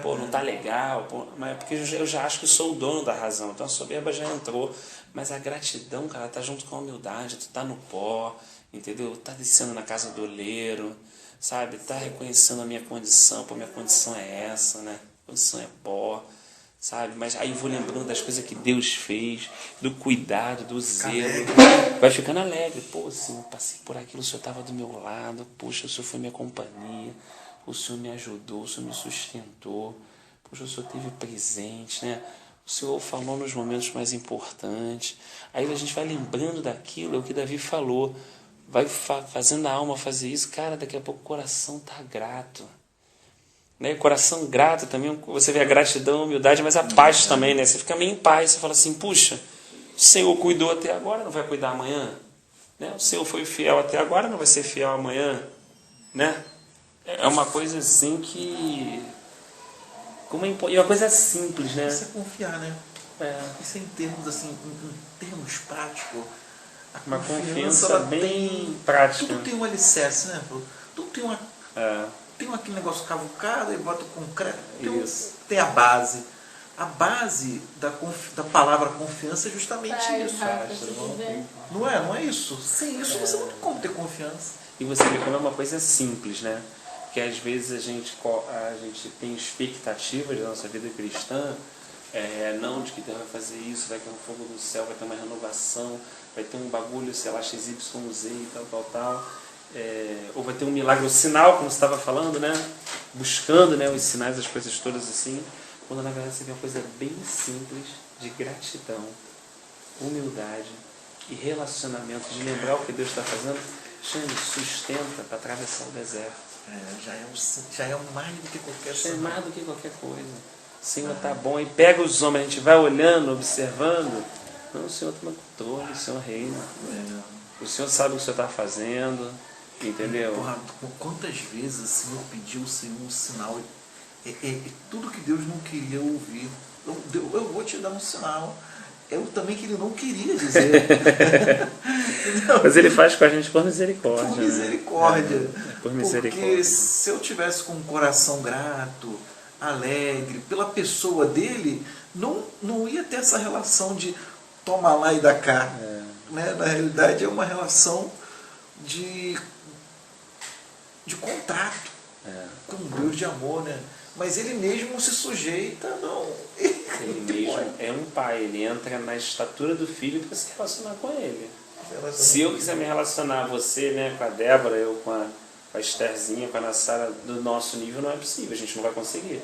Pô, não tá legal, pô, mas é porque eu já acho que sou o dono da razão, então a soberba já entrou. Mas a gratidão, cara, tá junto com a humildade, tu tá no pó, entendeu? Tá descendo na casa do oleiro, sabe? Tá reconhecendo a minha condição, pô, minha condição é essa, né? A condição é pó, sabe? Mas aí vou lembrando das coisas que Deus fez, do cuidado, do zelo. Vai ficando alegre. Pô, Senhor, passei por aquilo, o Senhor estava do meu lado, poxa, o Senhor foi minha companhia, o Senhor me ajudou, o Senhor me sustentou, poxa, o Senhor teve presente, né? O Senhor falou nos momentos mais importantes. Aí a gente vai lembrando daquilo, é o que Davi falou. Vai fazendo a alma fazer isso, cara, daqui a pouco o coração tá grato. Né? Coração grato também, você vê a gratidão, a humildade, mas a paz também, né? Você fica meio em paz, você fala assim, puxa, o Senhor cuidou até agora, não vai cuidar amanhã? Né? O Senhor foi fiel até agora, não vai ser fiel amanhã? Né? É uma coisa assim que... E uma coisa simples, né? Isso é confiar, né? Isso é em termos, assim, em termos práticos. Uma confiança bem prática. Tudo tem um alicerce, né? Tudo tem uma... Tem aquele negócio cavucado, aí bota o concreto. Tem a base. A base da palavra confiança é justamente isso. Não é isso? Sem isso você não tem como ter confiança. E você vê como é uma coisa simples, né? Que às vezes a gente tem expectativas da nossa vida cristã, não de que Deus vai fazer isso, vai ter um fogo do céu, vai ter uma renovação, vai ter um bagulho, sei lá, XYZ e tal. Ou vai ter um milagre, um sinal, como você estava falando, né? Buscando, né, os sinais, as coisas todas assim, quando na verdade você vê uma coisa bem simples de gratidão, humildade e relacionamento, de lembrar o que Deus está fazendo, sustenta para atravessar o deserto. Já é mais do que qualquer coisa. É mais do que qualquer coisa. O Senhor está bom. Aí pega os homens, a gente vai olhando, observando. Não, o Senhor toma controle, o Senhor reina. O Senhor sabe o que o Senhor está fazendo. Entendeu? Porra, quantas vezes o Senhor pediu o Senhor um sinal? Tudo que Deus não queria ouvir. Eu vou te dar um sinal. É também que Ele não queria dizer. Mas Ele faz com a gente por misericórdia. Por misericórdia. Né? Por misericórdia. Porque se eu tivesse com um coração grato, alegre, pela pessoa dele, não ia ter essa relação de toma lá e dá cá. Né? Na realidade é uma relação de contrato com um Deus de amor, né? Mas ele mesmo se sujeita, não. Ele mesmo é um pai, ele entra na estatura do filho para se relacionar com ele. Se eu quiser me relacionar, você, né, com a Débora, eu com a Estherzinha, com a Nassara, do nosso nível, não é possível, a gente não vai conseguir.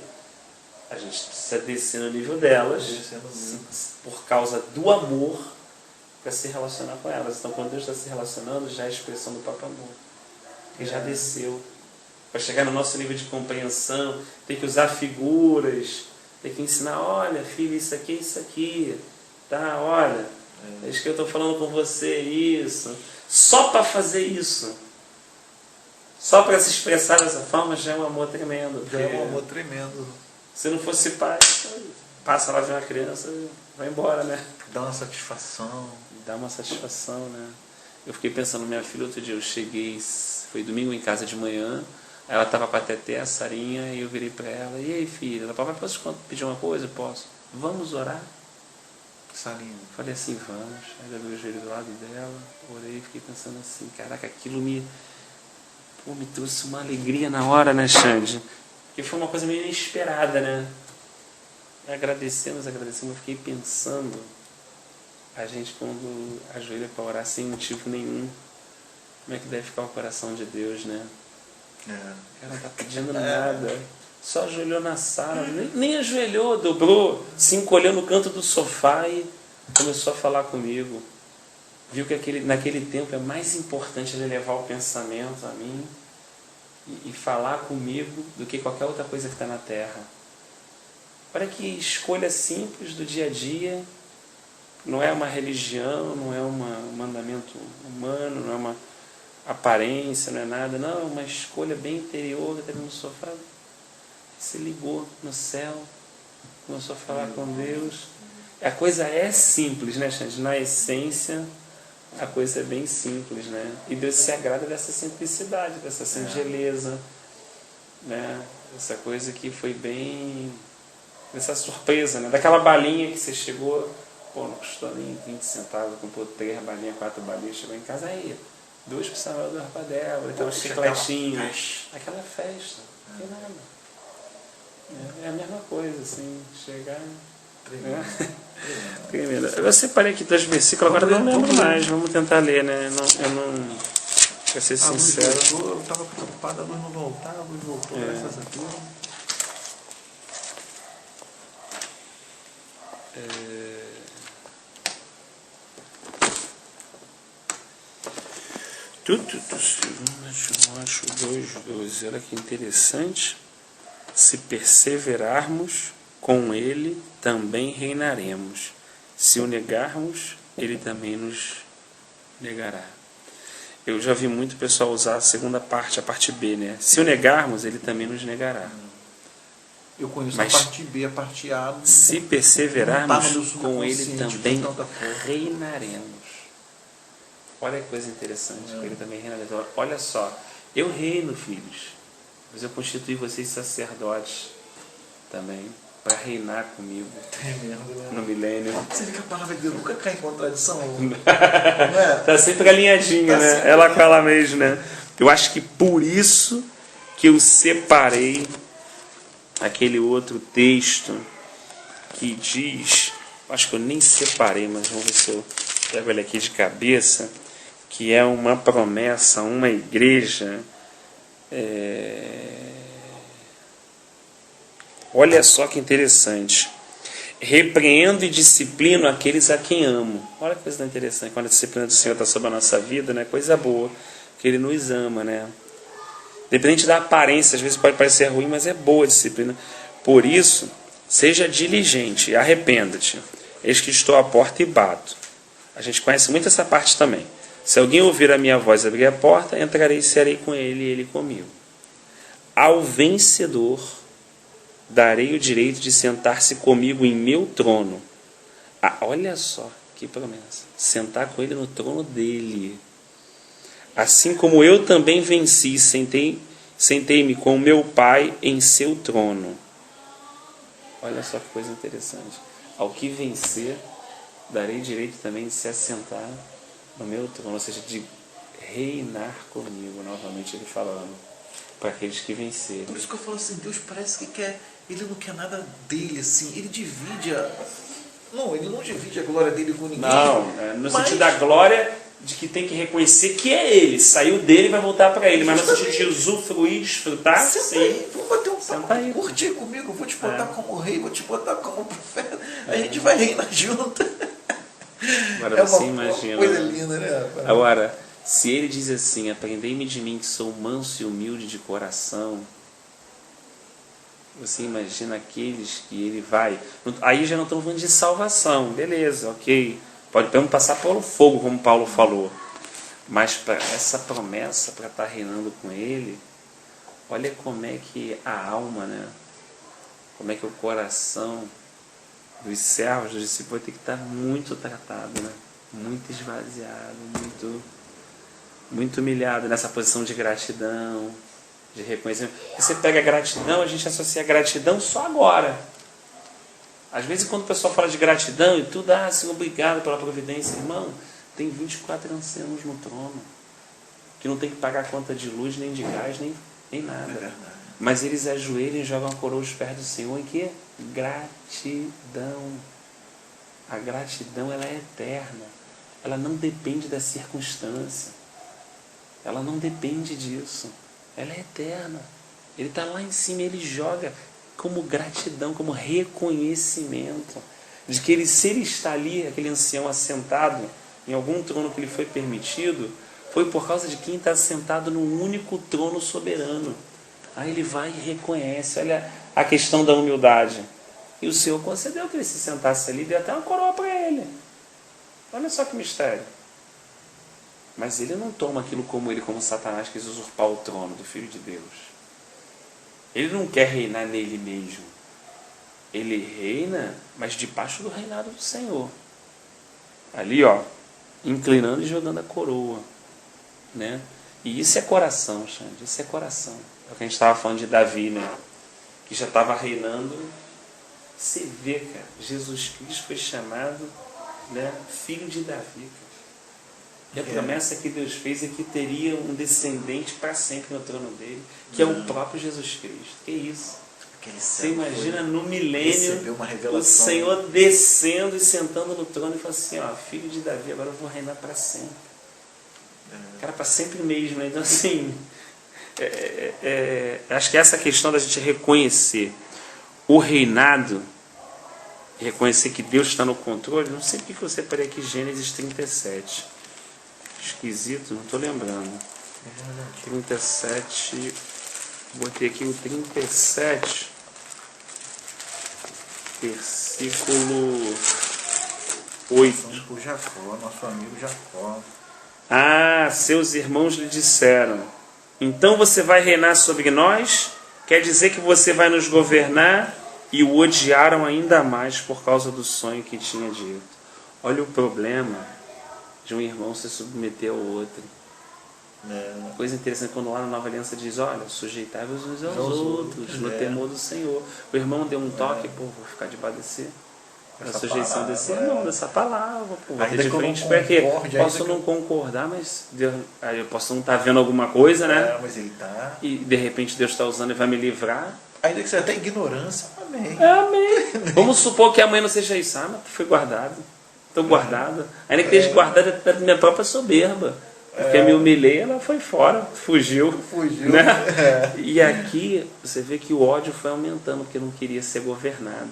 A gente precisa descer no nível delas, por causa do amor, para se relacionar com elas. Então, quando Deus está se relacionando, já é a expressão do próprio amor. Ele já desceu. Para chegar no nosso nível de compreensão, tem que usar figuras, tem que ensinar, olha, filho, isso aqui, tá? Olha, é isso que eu estou falando com você, isso. Só para fazer isso, só para se expressar dessa forma, já é um amor tremendo. Já é um amor tremendo. Se não fosse pai, passa lá ver uma criança, vai embora, né? Dá uma satisfação. Dá uma satisfação, né? Eu fiquei pensando, minha filha, outro dia eu cheguei, foi domingo em casa de manhã, ela estava com a Teté, a Sarinha, e eu virei para ela, e aí, filha? Ela falou, posso pedir uma coisa? Posso. Vamos orar? Sarinha. Falei assim, vamos. Aí eu vi o joelho do lado dela, orei, fiquei pensando assim, caraca, aquilo me trouxe uma alegria na hora, né, Xande? Porque foi uma coisa meio inesperada, né? Agradecemos, eu fiquei pensando, a gente quando ajoelha para orar sem motivo nenhum, como é que deve ficar o coração de Deus, né? Ela não está pedindo nada, só ajoelhou na sala, nem ajoelhou, dobrou, se encolheu no canto do sofá e começou a falar comigo. Viu que naquele tempo é mais importante ele levar o pensamento a mim e falar comigo do que qualquer outra coisa que está na terra. Olha que escolha simples do dia a dia, não é uma religião, não é um mandamento humano, não é uma aparência, não é nada, não, é uma escolha bem interior, até no sofá, se ligou no céu, começou a falar com Deus. A coisa é simples, né, gente? Na essência, a coisa é bem simples, né? E Deus se agrada dessa simplicidade, dessa singeleza, né? Essa coisa que foi bem... Essa surpresa, né? Daquela balinha que você chegou, pô, não custou nem 20 centavos, comprou 3 balinhas, 4 balinhas, chegou em casa, aí, 2 por Salvador Rapadela, então chicletinho. Aquela festa, não tem nada. É a mesma coisa, assim, chegar... Tremendo. Eu separei aqui 2 versículos, agora não lembro mais, vamos tentar ler, né? Eu não... Pra ser sincero. Eu estava preocupado, a luz não voltava, a luz voltou, graças a Deus. Eu acho 2:12. Olha que interessante. Se perseverarmos, com ele também reinaremos. Se o negarmos, ele também nos negará. Eu já vi muito pessoal usar a segunda parte, a parte B, né? Se o negarmos, ele também nos negará. Eu conheço a parte B, a parte A. Se perseverarmos, com ele também reinaremos. Olha que coisa interessante, com ele também reinaremos. Olha só, eu reino, filhos, mas eu constituí vocês sacerdotes também, para reinar comigo. No milênio. Você vê que a palavra de Deus nunca cai em contradição. Está sempre alinhadinha, né? Sempre... Ela com ela mesma, né? Eu acho que por isso que eu separei aquele outro texto que diz, acho que eu nem separei, mas vamos ver se eu pego ele aqui de cabeça, que é uma promessa, uma igreja. Olha só que interessante. Repreendo e disciplino aqueles a quem amo. Olha que coisa interessante. Quando a disciplina do Senhor está sobre a nossa vida, né? Coisa boa. Que Ele nos ama, né? Dependente da aparência, às vezes pode parecer ruim, mas é boa a disciplina. Por isso, seja diligente e arrependa-te. Eis que estou à porta e bato. A gente conhece muito essa parte também. Se alguém ouvir a minha voz e abrir a porta, entrarei e serei com ele e ele comigo. Ao vencedor darei o direito de sentar-se comigo em meu trono. Olha só que promessa. Sentar com ele no trono dele. Assim como eu também venci, sentei-me com meu Pai em seu trono. Olha só que coisa interessante. Ao que vencer, darei direito também de se assentar no meu trono, ou seja, de reinar comigo, novamente ele falando, para aqueles que vencerem. Por isso que eu falo assim, Deus parece que quer, ele não quer nada dele, assim, ele divide Não, ele não divide a glória dele com ninguém. Não, no sentido da glória de que tem que reconhecer que é ele, saiu dele e vai voltar para ele, mas no sentido de usufruir, desfrutar, senta aí, vamos bater um papo, curtir comigo, vou te botar como rei, vou te botar como profeta, a gente vai reinar junto. Agora você imagina. Coisa linda, né? Agora, se ele diz assim, aprendei-me de mim que sou manso e humilde de coração, você imagina aqueles que ele vai... Aí já não estamos falando de salvação, beleza, ok. Podemos passar pelo fogo, como Paulo falou. Mas para essa promessa, para estar reinando com ele, olha como é que a alma, né? Como é que o coração dos servos, dos discípulos, tem que estar muito tratado, né? Muito esvaziado, muito humilhado nessa posição de gratidão, de reconhecimento. Você pega a gratidão, a gente associa a gratidão só agora. Às vezes, quando o pessoal fala de gratidão e tudo, Senhor, obrigado pela providência. Irmão, tem 24 anciãos no trono, que não tem que pagar conta de luz, nem de gás, nem nada. Mas eles ajoelham e jogam a coroa aos pés do Senhor. Em que? Gratidão. A gratidão, ela é eterna. Ela não depende da circunstância. Ela não depende disso. Ela é eterna. Ele está lá em cima, ele joga como gratidão, como reconhecimento de que ele, se ele está ali, aquele ancião assentado em algum trono que lhe foi permitido, foi por causa de quem está sentado no único trono soberano. Aí ele vai e reconhece. Olha a questão da humildade. E o Senhor concedeu que ele se sentasse ali e deu até uma coroa para ele. Olha só que mistério. Mas ele não toma aquilo como Satanás quis usurpar o trono do Filho de Deus. Ele não quer reinar nele mesmo. Ele reina, mas debaixo do reinado do Senhor. Ali, inclinando e jogando a coroa. Né? E isso é coração, Xande. Isso é coração. É o que a gente estava falando de Davi, né? que já estava reinando. Você vê, cara, Jesus Cristo foi chamado, né, filho de Davi, cara. E a promessa que Deus fez é que teria um descendente para sempre no trono dele, que é o próprio Jesus Cristo. Que isso? Você imagina no milênio o Senhor descendo e sentando no trono e falando assim, ó, filho de Davi, agora eu vou reinar para sempre. Cara, para sempre mesmo, né? Então assim, acho que essa questão da gente reconhecer o reinado, reconhecer que Deus está no controle. Não sei porque você parei aqui Gênesis 37. Esquisito, não estou lembrando. 37, botei aqui o 37, versículo 8. Por Jacó, nosso amigo Jacó. Ah, seus irmãos lhe disseram, então você vai reinar sobre nós? Quer dizer que você vai nos governar? E o odiaram ainda mais por causa do sonho que tinha dito. Olha o problema de um irmão se submeter ao outro. Coisa interessante, quando lá na Nova Aliança diz, olha, sujeitai-vos uns aos outros, no temor do Senhor. O irmão deu um toque, pô, vou ficar debaixo desse, da sujeição palavra, desse irmão, dessa palavra, pô, vou ter de frente, porque posso não concordar, mas Deus, aí eu posso não estar vendo alguma coisa, né? Mas ele tá. E de repente Deus está usando e vai me livrar. Ainda que seja até ignorância, amém. Amém. Vamos supor que amanhã não seja isso, mas foi guardado. Estou guardado. Ainda que esteja guardado da minha própria soberba. Porque me humilhei, ela foi fora, fugiu. Né? E aqui você vê que o ódio foi aumentando, porque não queria ser governado.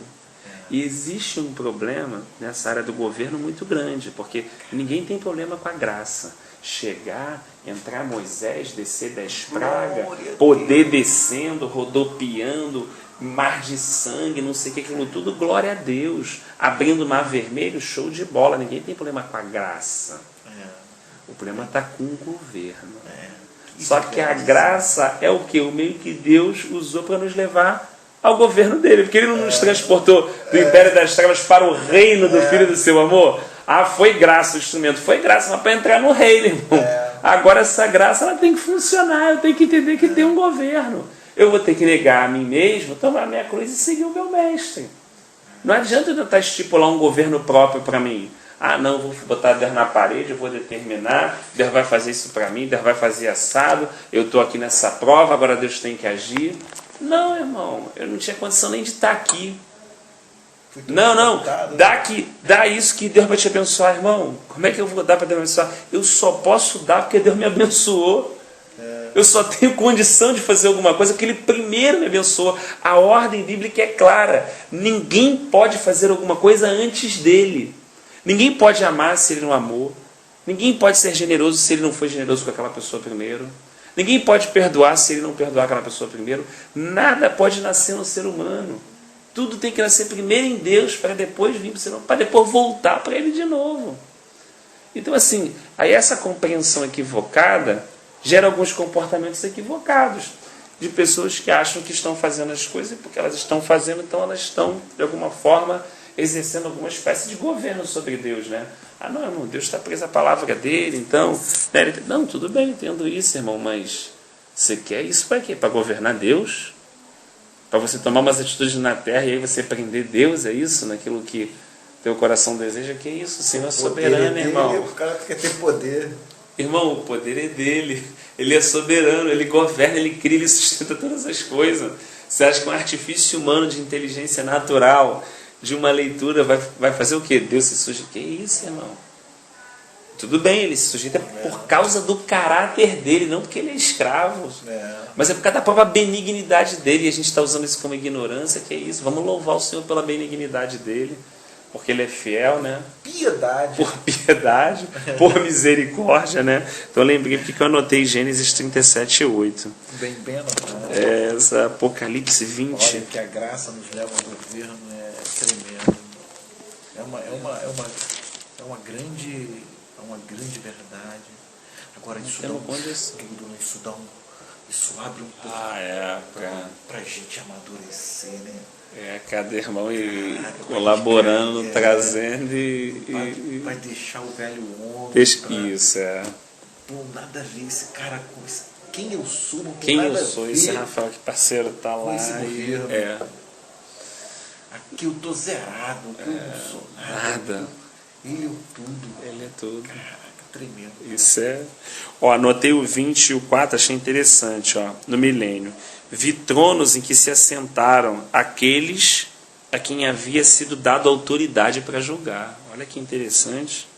E existe um problema nessa área do governo muito grande, porque ninguém tem problema com a graça. Chegar, entrar Moisés, descer 10 pragas, poder descendo, rodopiando, mar de sangue, não sei o que, aquilo tudo, glória a Deus. Abrindo o mar vermelho, show de bola. Ninguém tem problema com a graça. O problema está com o governo. Só que a graça é o que? O meio que Deus usou para nos levar ao governo dele. Porque ele não nos transportou do império das trevas para o reino do Filho do seu amor. Ah, foi graça o instrumento. Foi graça, mas para entrar no reino, irmão. Agora essa graça ela tem que funcionar. Eu tenho que entender que tem um governo. Eu vou ter que negar a mim mesmo, tomar a minha cruz e seguir o meu mestre. Não adianta eu tentar estipular um governo próprio para mim. Ah, não, vou botar Deus na parede, eu vou determinar, Deus vai fazer isso para mim, Deus vai fazer assado, eu estou aqui nessa prova, agora Deus tem que agir. Não, irmão, eu não tinha condição nem de estar aqui. Não, dá isso que Deus vai te abençoar, irmão. Como é que eu vou dar para Deus me abençoar? Eu só posso dar porque Deus me abençoou. Eu só tenho condição de fazer alguma coisa porque Ele primeiro me abençoou. A ordem bíblica é clara. Ninguém pode fazer alguma coisa antes dele. Ninguém pode amar se ele não amou. Ninguém pode ser generoso se ele não foi generoso com aquela pessoa primeiro. Ninguém pode perdoar se ele não perdoar aquela pessoa primeiro. Nada pode nascer no ser humano. Tudo tem que nascer primeiro em Deus para depois vir para o ser humano, para depois voltar para Ele de novo. Então assim, aí essa compreensão equivocada gera alguns comportamentos equivocados de pessoas que acham que estão fazendo as coisas e porque elas estão fazendo, então elas estão de alguma forma exercendo alguma espécie de governo sobre Deus, né? Ah, não, irmão, Deus está preso à palavra dele, então... Né? Não, tudo bem, entendo isso, irmão, mas você quer isso para quê? Para governar Deus? Para você tomar umas atitudes na terra e aí você prender Deus, é isso? Naquilo que teu coração deseja? Que é isso? O Senhor é soberano, irmão. O cara quer ter poder. Irmão, o poder é dele. Ele é soberano, ele governa, ele cria, ele sustenta todas as coisas. Você acha que um artifício humano de inteligência natural, de uma leitura, vai fazer o quê? Deus se sujeita. Que isso, irmão? Tudo bem, ele se sujeita por causa do caráter dele, não porque ele é escravo. Mas é por causa da própria benignidade dele. E a gente está usando isso como ignorância. Que é isso? Vamos louvar o Senhor pela benignidade dele. Porque ele é fiel, né? Piedade. Por piedade, por misericórdia, né? Então eu lembrei porque eu anotei Gênesis 37, 8. Bem anotado. Essa Apocalipse 20. Olha que a graça nos leva ao governo é tremendo. É uma grande verdade. Agora isso abre um pouco para a gente amadurecer, né? Cada irmão colaborando, trazendo vai deixar o velho homem. Isso, Pô, nada a ver esse cara com esse quem eu sou, não tem Quem nada eu sou? a ver Esse Rafael, que parceiro, tá com lá. esse governo. Aqui eu tô zerado, aqui eu não sou nada. Ele é o tudo. Ele é tudo. Caraca, tremendo. Isso é. Ó, anotei o 20 e o 4, achei interessante, ó. No milênio. Vi tronos em que se assentaram aqueles a quem havia sido dado autoridade para julgar. Olha que interessante.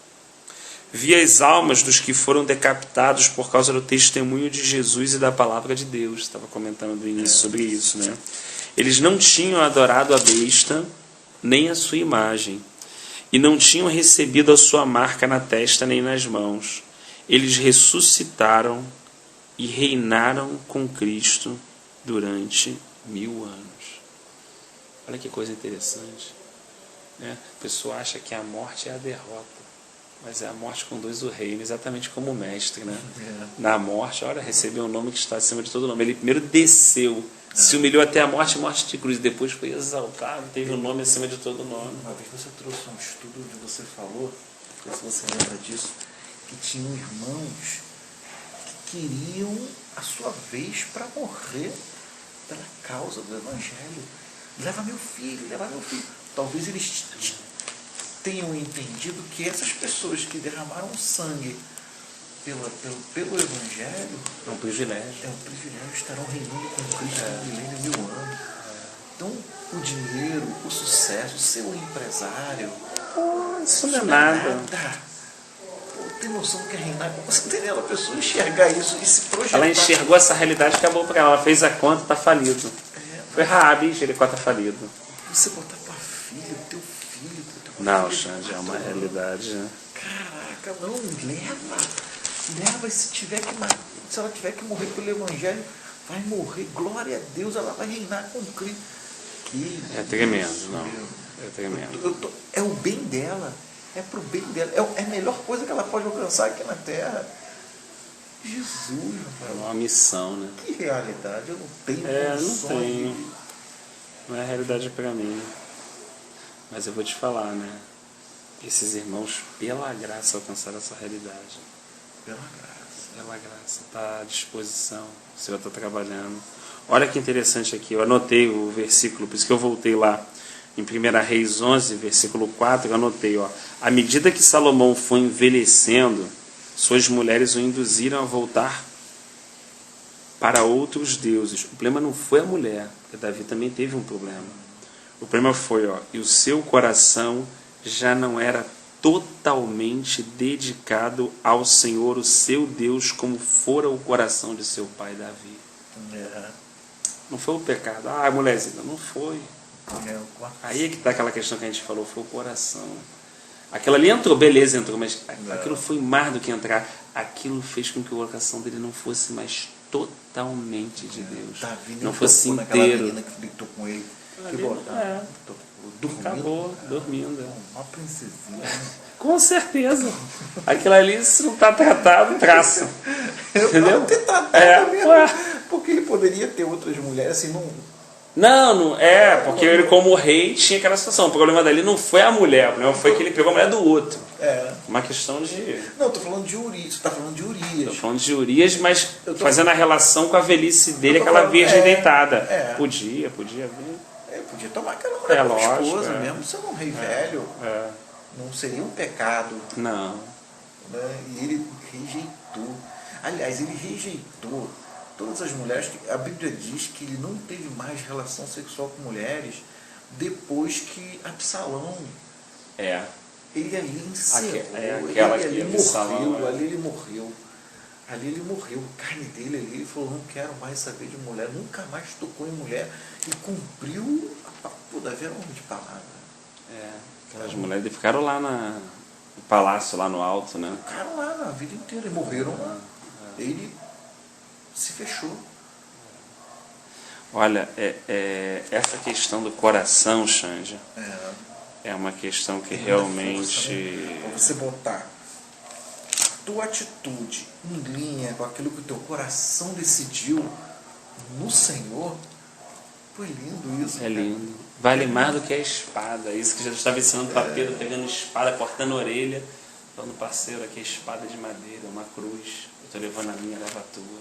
Vi as almas dos que foram decapitados por causa do testemunho de Jesus e da palavra de Deus. Estava comentando no início sobre isso, né? Eles não tinham adorado a besta, nem a sua imagem, e não tinham recebido a sua marca na testa nem nas mãos. Eles ressuscitaram e reinaram com Cristo durante 1000 anos. Olha que coisa interessante, né? A pessoa acha que a morte é a derrota, mas é a morte conduz o reino, exatamente como o mestre, né? Na morte, olha, recebeu um nome que está acima de todo nome. Ele primeiro desceu, se humilhou até a morte de cruz, depois foi exaltado, teve um nome acima de todo nome. Uma vez você trouxe um estudo onde você falou, não sei se você lembra disso, que tinham irmãos que queriam a sua vez para morrer pela causa do Evangelho. Leva meu filho, leva meu filho. Talvez eles tenham entendido que essas pessoas que derramaram sangue pelo Evangelho É um privilégio. estarão reinando com Cristo no milênio 1000 anos. Então, o dinheiro, o sucesso, ser um empresário, Isso não é nada. Pô, tem noção do que é reinar? Você entendeu? A pessoa enxergar isso e se projetar. Ela enxergou essa realidade, acabou para ela. Ela fez a conta, está falido. Foi Raabe, Jericó está falido. Você botar tua filha, teu filho, Não, Xande, é uma realidade, né? Caraca, não, leva, e se ela tiver que morrer pelo Evangelho, vai morrer, glória a Deus, ela vai reinar com Cristo. É tremendo, não. É tremendo. É o bem dela, é pro bem dela, é a melhor coisa que ela pode alcançar aqui na Terra. Jesus, É Rafael, uma missão, né? que realidade, eu não tenho Não condições tenho. de... Não é realidade para mim. Mas eu vou te falar, né? Esses irmãos, pela graça, alcançaram essa realidade. Pela graça. Pela graça, está à disposição. O Senhor está trabalhando. Olha que interessante aqui, eu anotei o versículo, por isso que eu voltei lá em 1 Reis 11, versículo 4, eu anotei, ó. À medida que Salomão foi envelhecendo, suas mulheres o induziram a voltar para outros deuses. O problema não foi a mulher, porque Davi também teve um problema. O problema foi, ó, e o seu coração já não era totalmente dedicado ao Senhor, o seu Deus, como fora o coração de seu pai Davi. Não foi o pecado. Ah, mulherzinha, não foi. Aí é que está aquela questão que a gente falou, foi o coração. Aquilo ali entrou, beleza, entrou, mas aquilo foi mais do que entrar. Aquilo fez com que o coração dele não fosse mais totalmente de Deus. Davi não fosse naquela inteiro. menina que deitou com ele. Que Dormindo. Acabou, dormindo. Uma princesinha. Com certeza. Aquilo ali, se não está tratado, traça. Entendeu? Não ter tratado mesmo. Ué. Porque ele poderia ter outras mulheres assim, Não é, porque ele como rei tinha aquela situação. O problema dele não foi a mulher, o problema foi que ele pegou a mulher do outro. Uma questão de... Não, estou falando de Urias, você está falando de Urias. Estou falando de Urias, mas fazendo a relação com a velhice dele, aquela virgem deitada. Podia ver. Podia tomar aquela mulher como lógico, esposa mesmo, sendo um rei velho. Não seria um pecado. Não. Né? E ele rejeitou. Aliás, ele rejeitou todas as mulheres. A Bíblia diz que ele não teve mais relação sexual com mulheres depois que Absalão. Ele ali encerrou. Ali ele morreu. A carne dele ali, ele falou, não quero mais saber de mulher. Nunca mais tocou em mulher. E cumpriu o Davi era um homem de palavra. Aquelas mulheres ficaram lá no palácio, lá no alto, né? Ficaram lá na vida inteira e morreram lá. Ele se fechou. Olha, essa questão do coração, Xande, é uma questão que realmente... Né? Você botar a tua atitude em linha com aquilo que o teu coração decidiu no Senhor, foi lindo isso. É lindo. Vale mais do que a espada. Isso que Jesus estava ensinando para Pedro, pegando espada, cortando a orelha. Falando, parceiro, aqui é espada de madeira, uma cruz. Eu estou levando a minha, leva a tua.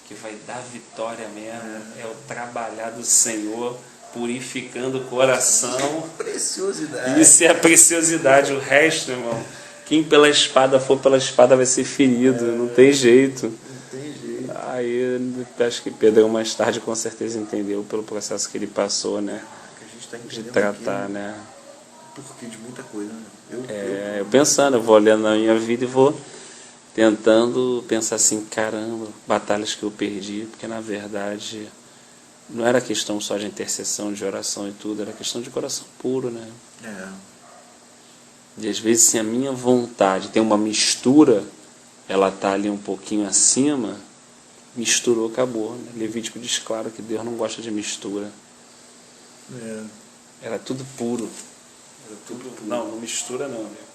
que vai dar vitória mesmo é o trabalhar do Senhor, purificando o coração. Preciosidade. Isso é a preciosidade. O resto, irmão, quem pela espada for pela espada vai ser ferido, não tem jeito. Não tem jeito. Aí acho que Pedro mais tarde com certeza entendeu pelo processo que ele passou, né? Que a gente está De entendendo tratar, aqui, né? porque de muita coisa, né? Eu pensando, eu vou olhando na minha vida e vou tentando pensar assim, caramba, batalhas que eu perdi, porque na verdade não era questão só de intercessão, de oração e tudo, era questão de coração puro, né? E às vezes se a minha vontade tem uma mistura, ela tá ali um pouquinho acima, misturou, acabou, né? Levítico diz claro que Deus não gosta de mistura. Era tudo puro. Era tudo puro. Não mistura não, meu.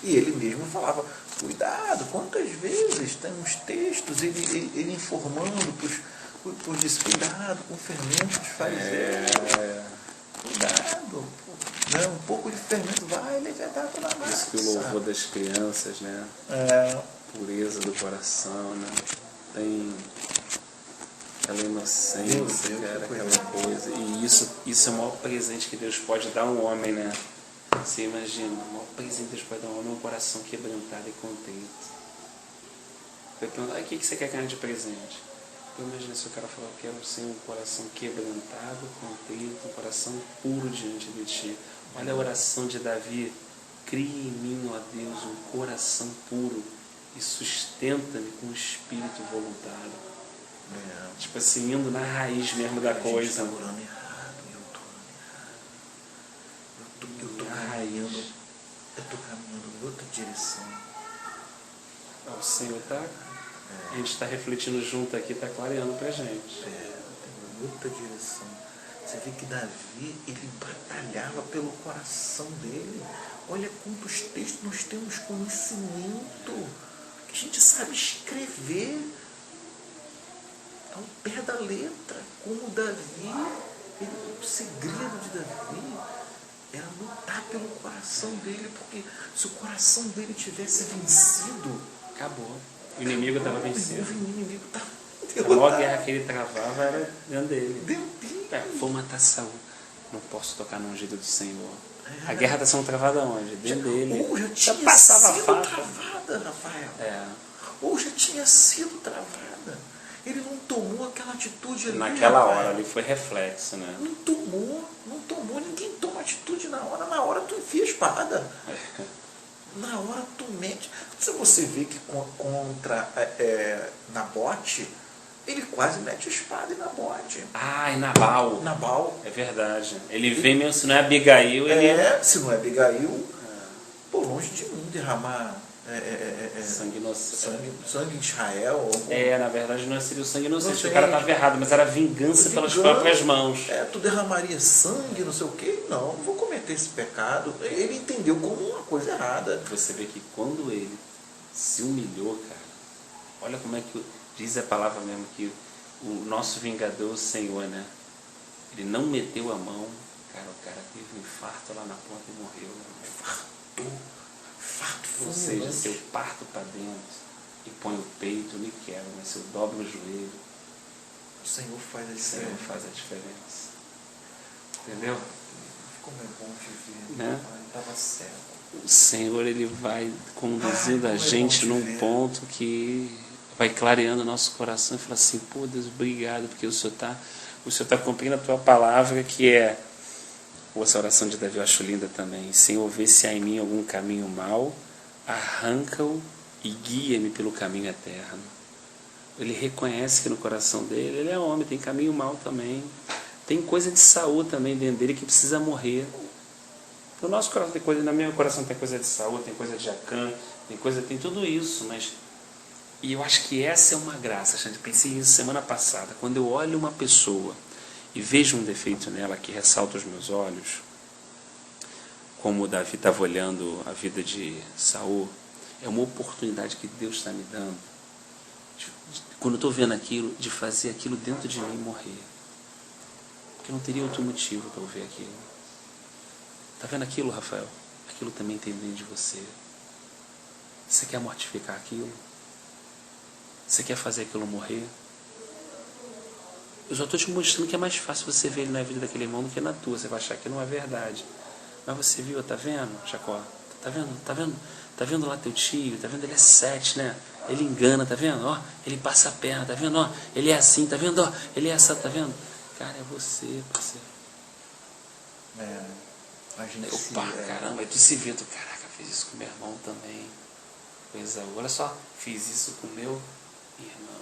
E ele mesmo falava, cuidado, quantas vezes tem uns textos, ele informando para os discípulos, cuidado com o fermento dos fariseus. Cuidado, né? Um pouco de fermento vai levedar toda a massa. Isso que o louvor das crianças, né? Pureza do coração, né? Tem aquela inocência, cara, aquela coisa. E isso é o maior presente que Deus pode dar a um homem, né? Você imagina, o maior presente que Deus pode dar a um homem é um coração quebrantado e contente. Vai perguntar, o que você quer ganhar de presente? Eu imagino se o cara falar, eu quero ser um coração quebrantado, contente, um coração puro diante de ti. Olha a oração de Davi, cria em mim, ó Deus, um coração puro e sustenta-me com um espírito voluntário. Tipo assim, indo na raiz mesmo da coisa. A gente está orando errado, eu estou caminhando em outra direção. O Senhor está... A gente está refletindo junto aqui, está clareando para a gente. Tem outra direção. Você vê que Davi, ele batalhava pelo coração dele. Olha quantos textos nós temos conhecimento, que a gente sabe escrever ao pé da letra, como Davi. O segredo de Davi era lutar pelo coração dele, porque se o coração dele tivesse vencido, acabou. O inimigo estava vencido. O inimigo estava derrotado. A maior guerra que ele travava era dentro dele. Vou matar Saul. Não posso tocar no ungido do Senhor. A guerra está sendo travada onde? Dentro dele. Ou já tinha sido travada, Rafael. Ou já tinha sido travada. Ele não tomou aquela atitude ali. Naquela hora ali foi reflexo, né? Não tomou. Ninguém toma atitude na hora. Na hora tu enfia a espada. Na hora tu mete. Se você vê que contra Nabote, ele quase mete a espada em Nabote. Em Nabal. É verdade. Ele vem mesmo, se não é Abigail, se não é Abigail, longe de mim derramar sangue em Israel. Na verdade não seria o sangue inocente, o cara estava errado, mas era vingança pelas próprias mãos. Tu derramaria sangue, não sei o quê? Não vou cometer esse pecado. Ele entendeu como uma coisa errada. Você vê que quando ele se humilhou, cara, olha como é que diz a palavra mesmo, que o nosso vingador, o Senhor, né? Ele não meteu a mão, o cara teve um infarto lá na ponta e morreu. Infarto. Ou seja, se eu parto para dentro e ponho o peito, eu me quebro, mas se eu dobro o joelho, o Senhor faz a diferença. Entendeu? Como é bom te ver, né? Estava cego. O Senhor, ele vai conduzindo a gente num ponto que vai clareando o nosso coração e fala assim, pô Deus, obrigado, porque o Senhor está cumprindo a tua palavra, que é, essa oração de Davi eu acho linda também, Senhor, vê se há em mim algum caminho mau, arranca-o e guia-me pelo caminho eterno. Ele reconhece que no coração dele, ele é homem, tem caminho mau também, tem coisa de Saul também dentro dele que precisa morrer. No nosso coração tem coisa, no meu coração tem coisa de Saul, tem coisa de Jacã, tem tudo isso, mas... E eu acho que essa é uma graça, gente. Pensei nisso semana passada. Quando eu olho uma pessoa e vejo um defeito nela que ressalta os meus olhos, como o Davi estava olhando a vida de Saul, é uma oportunidade que Deus está me dando, quando eu estou vendo aquilo, de fazer aquilo dentro de mim morrer. Porque não teria outro motivo para eu ver aquilo. Está vendo aquilo, Rafael? Aquilo também tem dentro de você. Você quer mortificar aquilo? Você quer fazer aquilo morrer? Eu só estou te mostrando que é mais fácil você ver ele na vida daquele irmão do que na tua. Você vai achar que não é verdade. Mas você viu, tá vendo, Jacó? Tá vendo? Tá vendo? Tá vendo lá teu tio? Tá vendo? Ele é 7, né? Ele engana, tá vendo? Ó, ele passa a perna, tá vendo? Ó, ele é assim, tá vendo? Ó, ele é essa, tá vendo? Cara, é você, parceiro. A gente Opa, caramba, aí tu se vê, tu, caraca, fiz isso com meu irmão também. Coisa, olha só, fiz isso com meu irmão.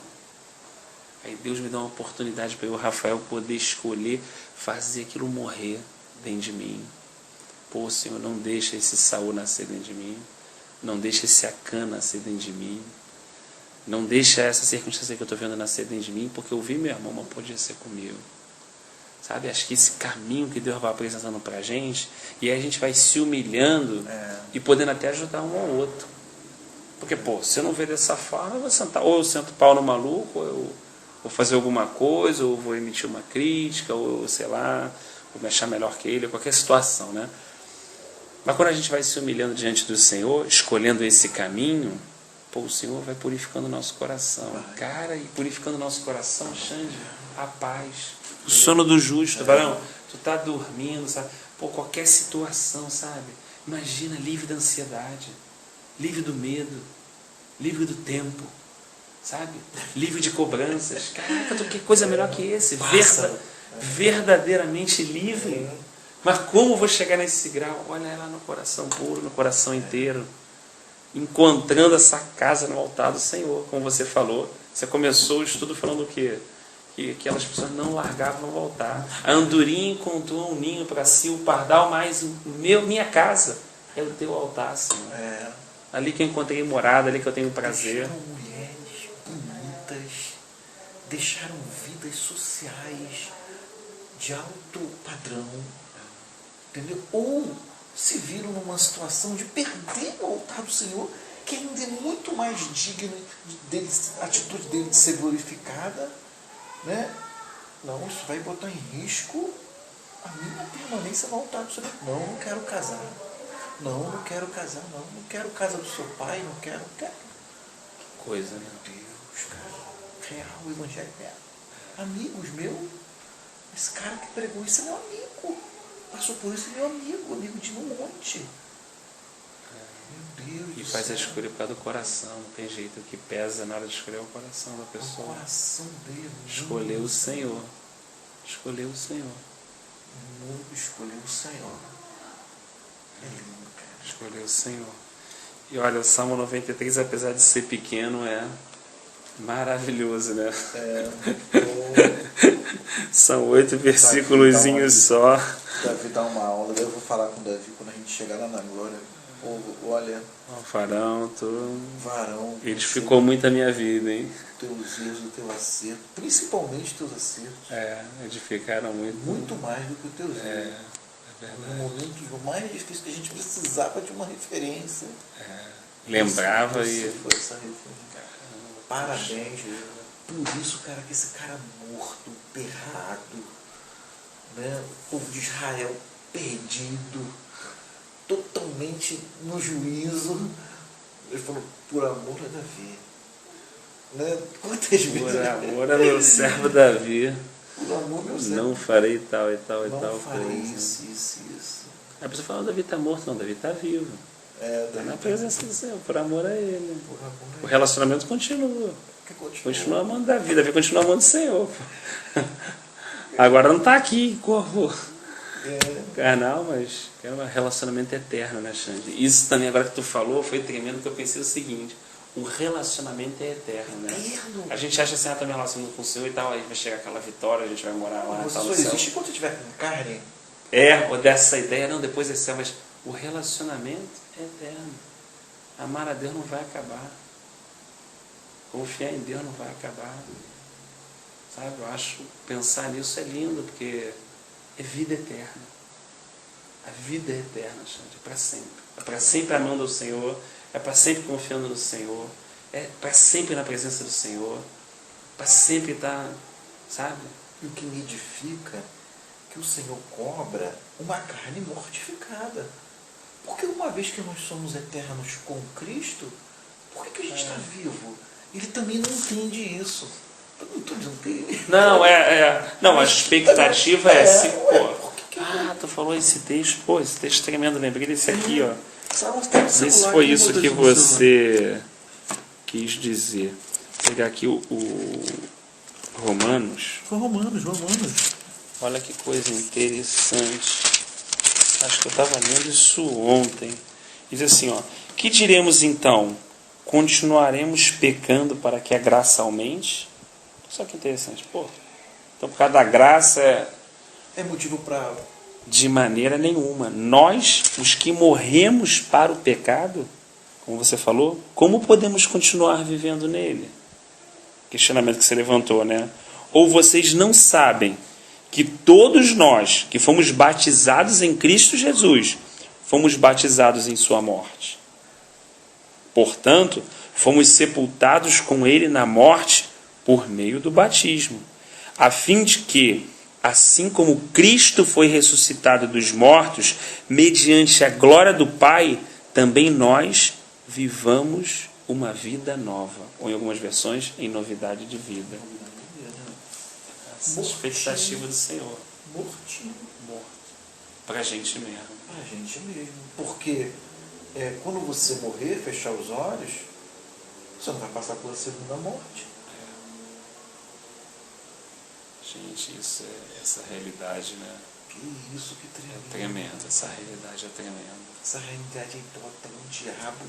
Aí Deus me dá uma oportunidade para eu, Rafael, poder escolher fazer aquilo morrer dentro de mim. Pô, Senhor, não deixa esse Saul nascer dentro de mim. Não deixa esse Acã nascer dentro de mim. Não deixa essa circunstância que eu estou vendo nascer dentro de mim, porque eu vi meu irmão, mas podia ser comigo. Sabe? Acho que esse caminho que Deus vai apresentando para a gente, e aí a gente vai se humilhando e podendo até ajudar um ao outro. Porque, pô, se eu não ver dessa forma, eu vou sentar, ou eu sento pau no maluco, ou eu vou fazer alguma coisa, ou vou emitir uma crítica, ou sei lá, vou me achar melhor que ele, qualquer situação, né? Mas quando a gente vai se humilhando diante do Senhor, escolhendo esse caminho, pô, o Senhor vai purificando o nosso coração. Cara, e purificando o nosso coração, Xande, a paz. O sono do justo, varão, tu tá dormindo, sabe? Pô, qualquer situação, sabe? Imagina, livre da ansiedade, livre do medo, livre do tempo, sabe? Livre de cobranças. Caraca, que coisa melhor que esse? Verdadeiramente livre. Mas como eu vou chegar nesse grau? Olha lá no coração puro, no coração inteiro. Encontrando essa casa no altar do Senhor, como você falou. Você começou o estudo falando o quê? Que aquelas pessoas não largavam o altar. A andorinha encontrou um ninho para si, o pardal mais minha casa. É o teu altar, Senhor. Ali que eu encontrei morada, ali que eu tenho prazer. Deixaram mulheres bonitas, deixaram vidas sociais de alto padrão, entendeu? Ou se viram numa situação de perder o altar do Senhor, que ainda é muito mais digno a atitude dele de ser glorificada, né? Não, isso vai botar em risco a minha permanência no altar do Senhor. Não quero casar. Não quero casar, não quero casa do seu pai, não quero. Que coisa, né? Meu Deus, cara, real, o evangelho real. Amigos meus, esse cara que pregou isso é meu amigo. Passou por isso, é meu amigo de um monte. Meu Deus. E faz a escolha por causa do coração, não tem jeito. O que pesa na hora de escolher é o coração da pessoa. O coração dele. Escolheu o Senhor. Escolheu o Senhor. Escolheu o Senhor. É lindo, cara. Escolheu o Senhor. E olha, o Salmo 93, apesar de ser pequeno, é maravilhoso, né? São 8 versículozinhos só. Davi dá uma aula, eu vou falar com o Davi quando a gente chegar lá na glória. Olha, varão, varão, edificou muito a minha vida, hein? Teus erros, o teu acerto, principalmente teus acertos. Edificaram muito. Muito mais do que os teus erros. É verdade. No momento mais difícil que a gente precisava de uma referência. Lembrava você e. Foi essa referência. Parabéns. Por isso, cara, que esse cara morto, berrado, né? O povo de Israel perdido, totalmente no juízo. Ele falou, por amor a Davi. Né? Quantas vezes? Por amor a meu servo Davi. Por amor, meu servo. Não farei tal e tal e tal coisa. Não farei isso. A pessoa fala, Davi está morto. Não, Davi está vivo. Está na presença do Senhor, por amor a Ele. O relacionamento continua. Continua amando Davi. Davi continua amando o Senhor. Agora não está aqui, corpo carnal, mas é um relacionamento eterno, né, Xande? Isso também, agora que tu falou, foi tremendo, que eu pensei o seguinte: o relacionamento é eterno, né? A gente acha assim, também relacionando com o Senhor e tal, aí vai chegar aquela vitória, a gente vai morar lá. Você tal, só existe quando tiver com carne. Ou dessa ideia, não, depois desse céu, mas o relacionamento é eterno. Amar a Deus não vai acabar. Confiar em Deus não vai acabar. Sabe, eu acho, pensar nisso é lindo, porque é vida eterna. A vida é eterna, Xande, é para sempre. É para sempre amando ao Senhor, é para sempre confiando no Senhor, é para sempre na presença do Senhor, para sempre estar, sabe? E o que me edifica é que o Senhor cobra uma carne mortificada. Porque uma vez que nós somos eternos com Cristo, por que a gente está vivo? Ele também não entende isso. Eu não estou dizendo que... Não, não, a expectativa é se, pô, tu falou esse texto, pô, esse texto tremendo, lembrei desse aqui, ó. Não sei se foi isso que você quis dizer. Vou pegar aqui o Romanos. Foi Romanos. Olha que coisa interessante. Acho que eu estava lendo isso ontem. Diz assim, ó. Que diremos então? Continuaremos pecando para que a graça aumente? Só que interessante. Pô, então por causa da graça é motivo para... De maneira nenhuma. Nós, os que morremos para o pecado, como você falou, como podemos continuar vivendo nele? Questionamento que você levantou, né? Ou vocês não sabem que todos nós que fomos batizados em Cristo Jesus, fomos batizados em sua morte. Portanto, fomos sepultados com ele na morte por meio do batismo, a fim de que, assim como Cristo foi ressuscitado dos mortos, mediante a glória do Pai, também nós vivamos uma vida nova. Ou em algumas versões, em novidade de vida. Essa expectativa do Senhor. Morto. Para a gente mesmo. Para a gente mesmo. Porque quando você morrer, fechar os olhos, você não vai passar pela segunda morte. Gente, essa realidade, né? Que isso, que tremendo. É tremendo, essa realidade é tremenda. Essa realidade aí bota um diabo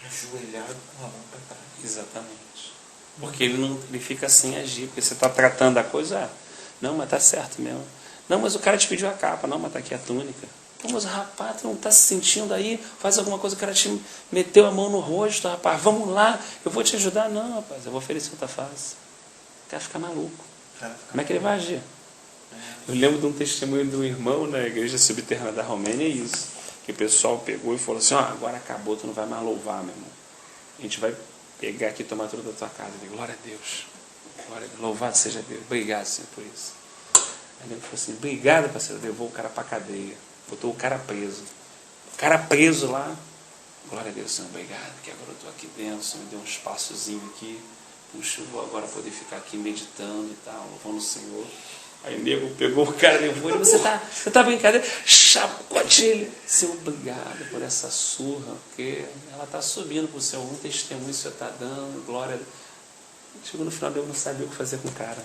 ajoelhado com a mão para trás. Exatamente. Porque ele fica sem agir, porque você está tratando a coisa, não, mas tá certo mesmo. Não, mas o cara te pediu a capa, não, mas tá aqui a túnica. Pô, mas rapaz, tu não está se sentindo aí, faz alguma coisa, o cara te meteu a mão no rosto, rapaz, vamos lá, eu vou te ajudar. Não, rapaz, eu vou oferecer outra face. O cara fica maluco. Como é que ele vai agir? Eu lembro de um testemunho do irmão na igreja subterrânea da Romênia, é isso. Que o pessoal pegou e falou assim, agora acabou, tu não vai mais louvar, meu irmão. A gente vai pegar aqui e tomar tudo da tua casa. Eu digo, glória a Deus. Glória a Deus. Louvado seja Deus. Obrigado, Senhor, por isso. Aí ele falou assim, obrigado, parceiro. Levou o cara para a cadeia. Botou o cara preso. O cara preso lá. Glória a Deus, Senhor. Obrigado, porque agora eu estou aqui dentro. O Senhor me deu um espaçozinho aqui. Puxa, eu vou agora poder ficar aqui meditando e tal, louvando o Senhor. Aí o nego pegou o cara, levou ele, você tá brincadeira? Chacote ele. Senhor, obrigado por essa surra, porque ela está subindo para o Senhor, um testemunho o Senhor está dando, glória a Deus. Chegou no final, eu não sabia o que fazer com o cara.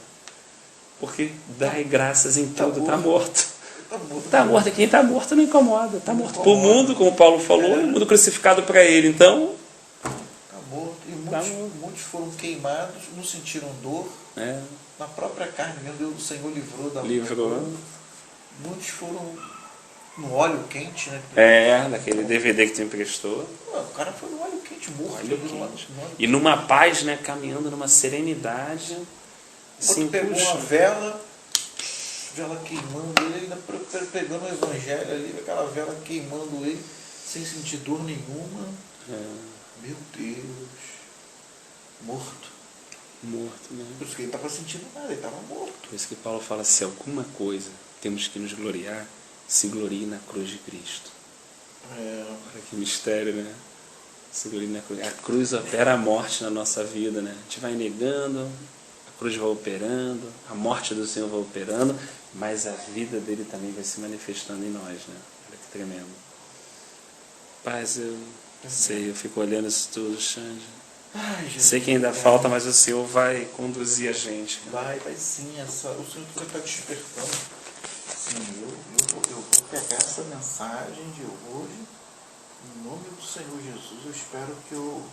Porque dai graças em tudo, está morto. Está morto, quem está morto não incomoda. Está morto para o mundo, como Paulo falou, o mundo crucificado para ele. Então, está morto. E muitos foram queimados, não sentiram dor. Na própria carne, meu Deus, o Senhor livrou da dor. Muitos foram no óleo quente, né? Naquele DVD que tu emprestou. O cara foi no óleo quente, morto. Óleo quente. E numa paz, né? Caminhando numa serenidade. Assim, pegou uma vela queimando ele, ainda pegando o evangelho ali, aquela vela queimando ele, sem sentir dor nenhuma. Meu Deus. Morto, né? Por isso que ele estava sentindo nada, ele estava morto. Por isso que Paulo fala, se alguma coisa temos que nos gloriar, se glorie na cruz de Cristo. Olha que mistério, né? Se glorie na cruz. A cruz opera a morte na nossa vida, né? A gente vai negando, a cruz vai operando, a morte do Senhor vai operando, mas a vida dele também vai se manifestando em nós, né? Olha que tremendo. Paz, eu sei, eu fico olhando isso tudo, Xande. Sei que ainda falta, mas o Senhor vai conduzir a gente. Vai sim. O Senhor vai estar despertando. Sim, eu vou pegar essa mensagem de hoje, em nome do Senhor Jesus. Eu espero que eu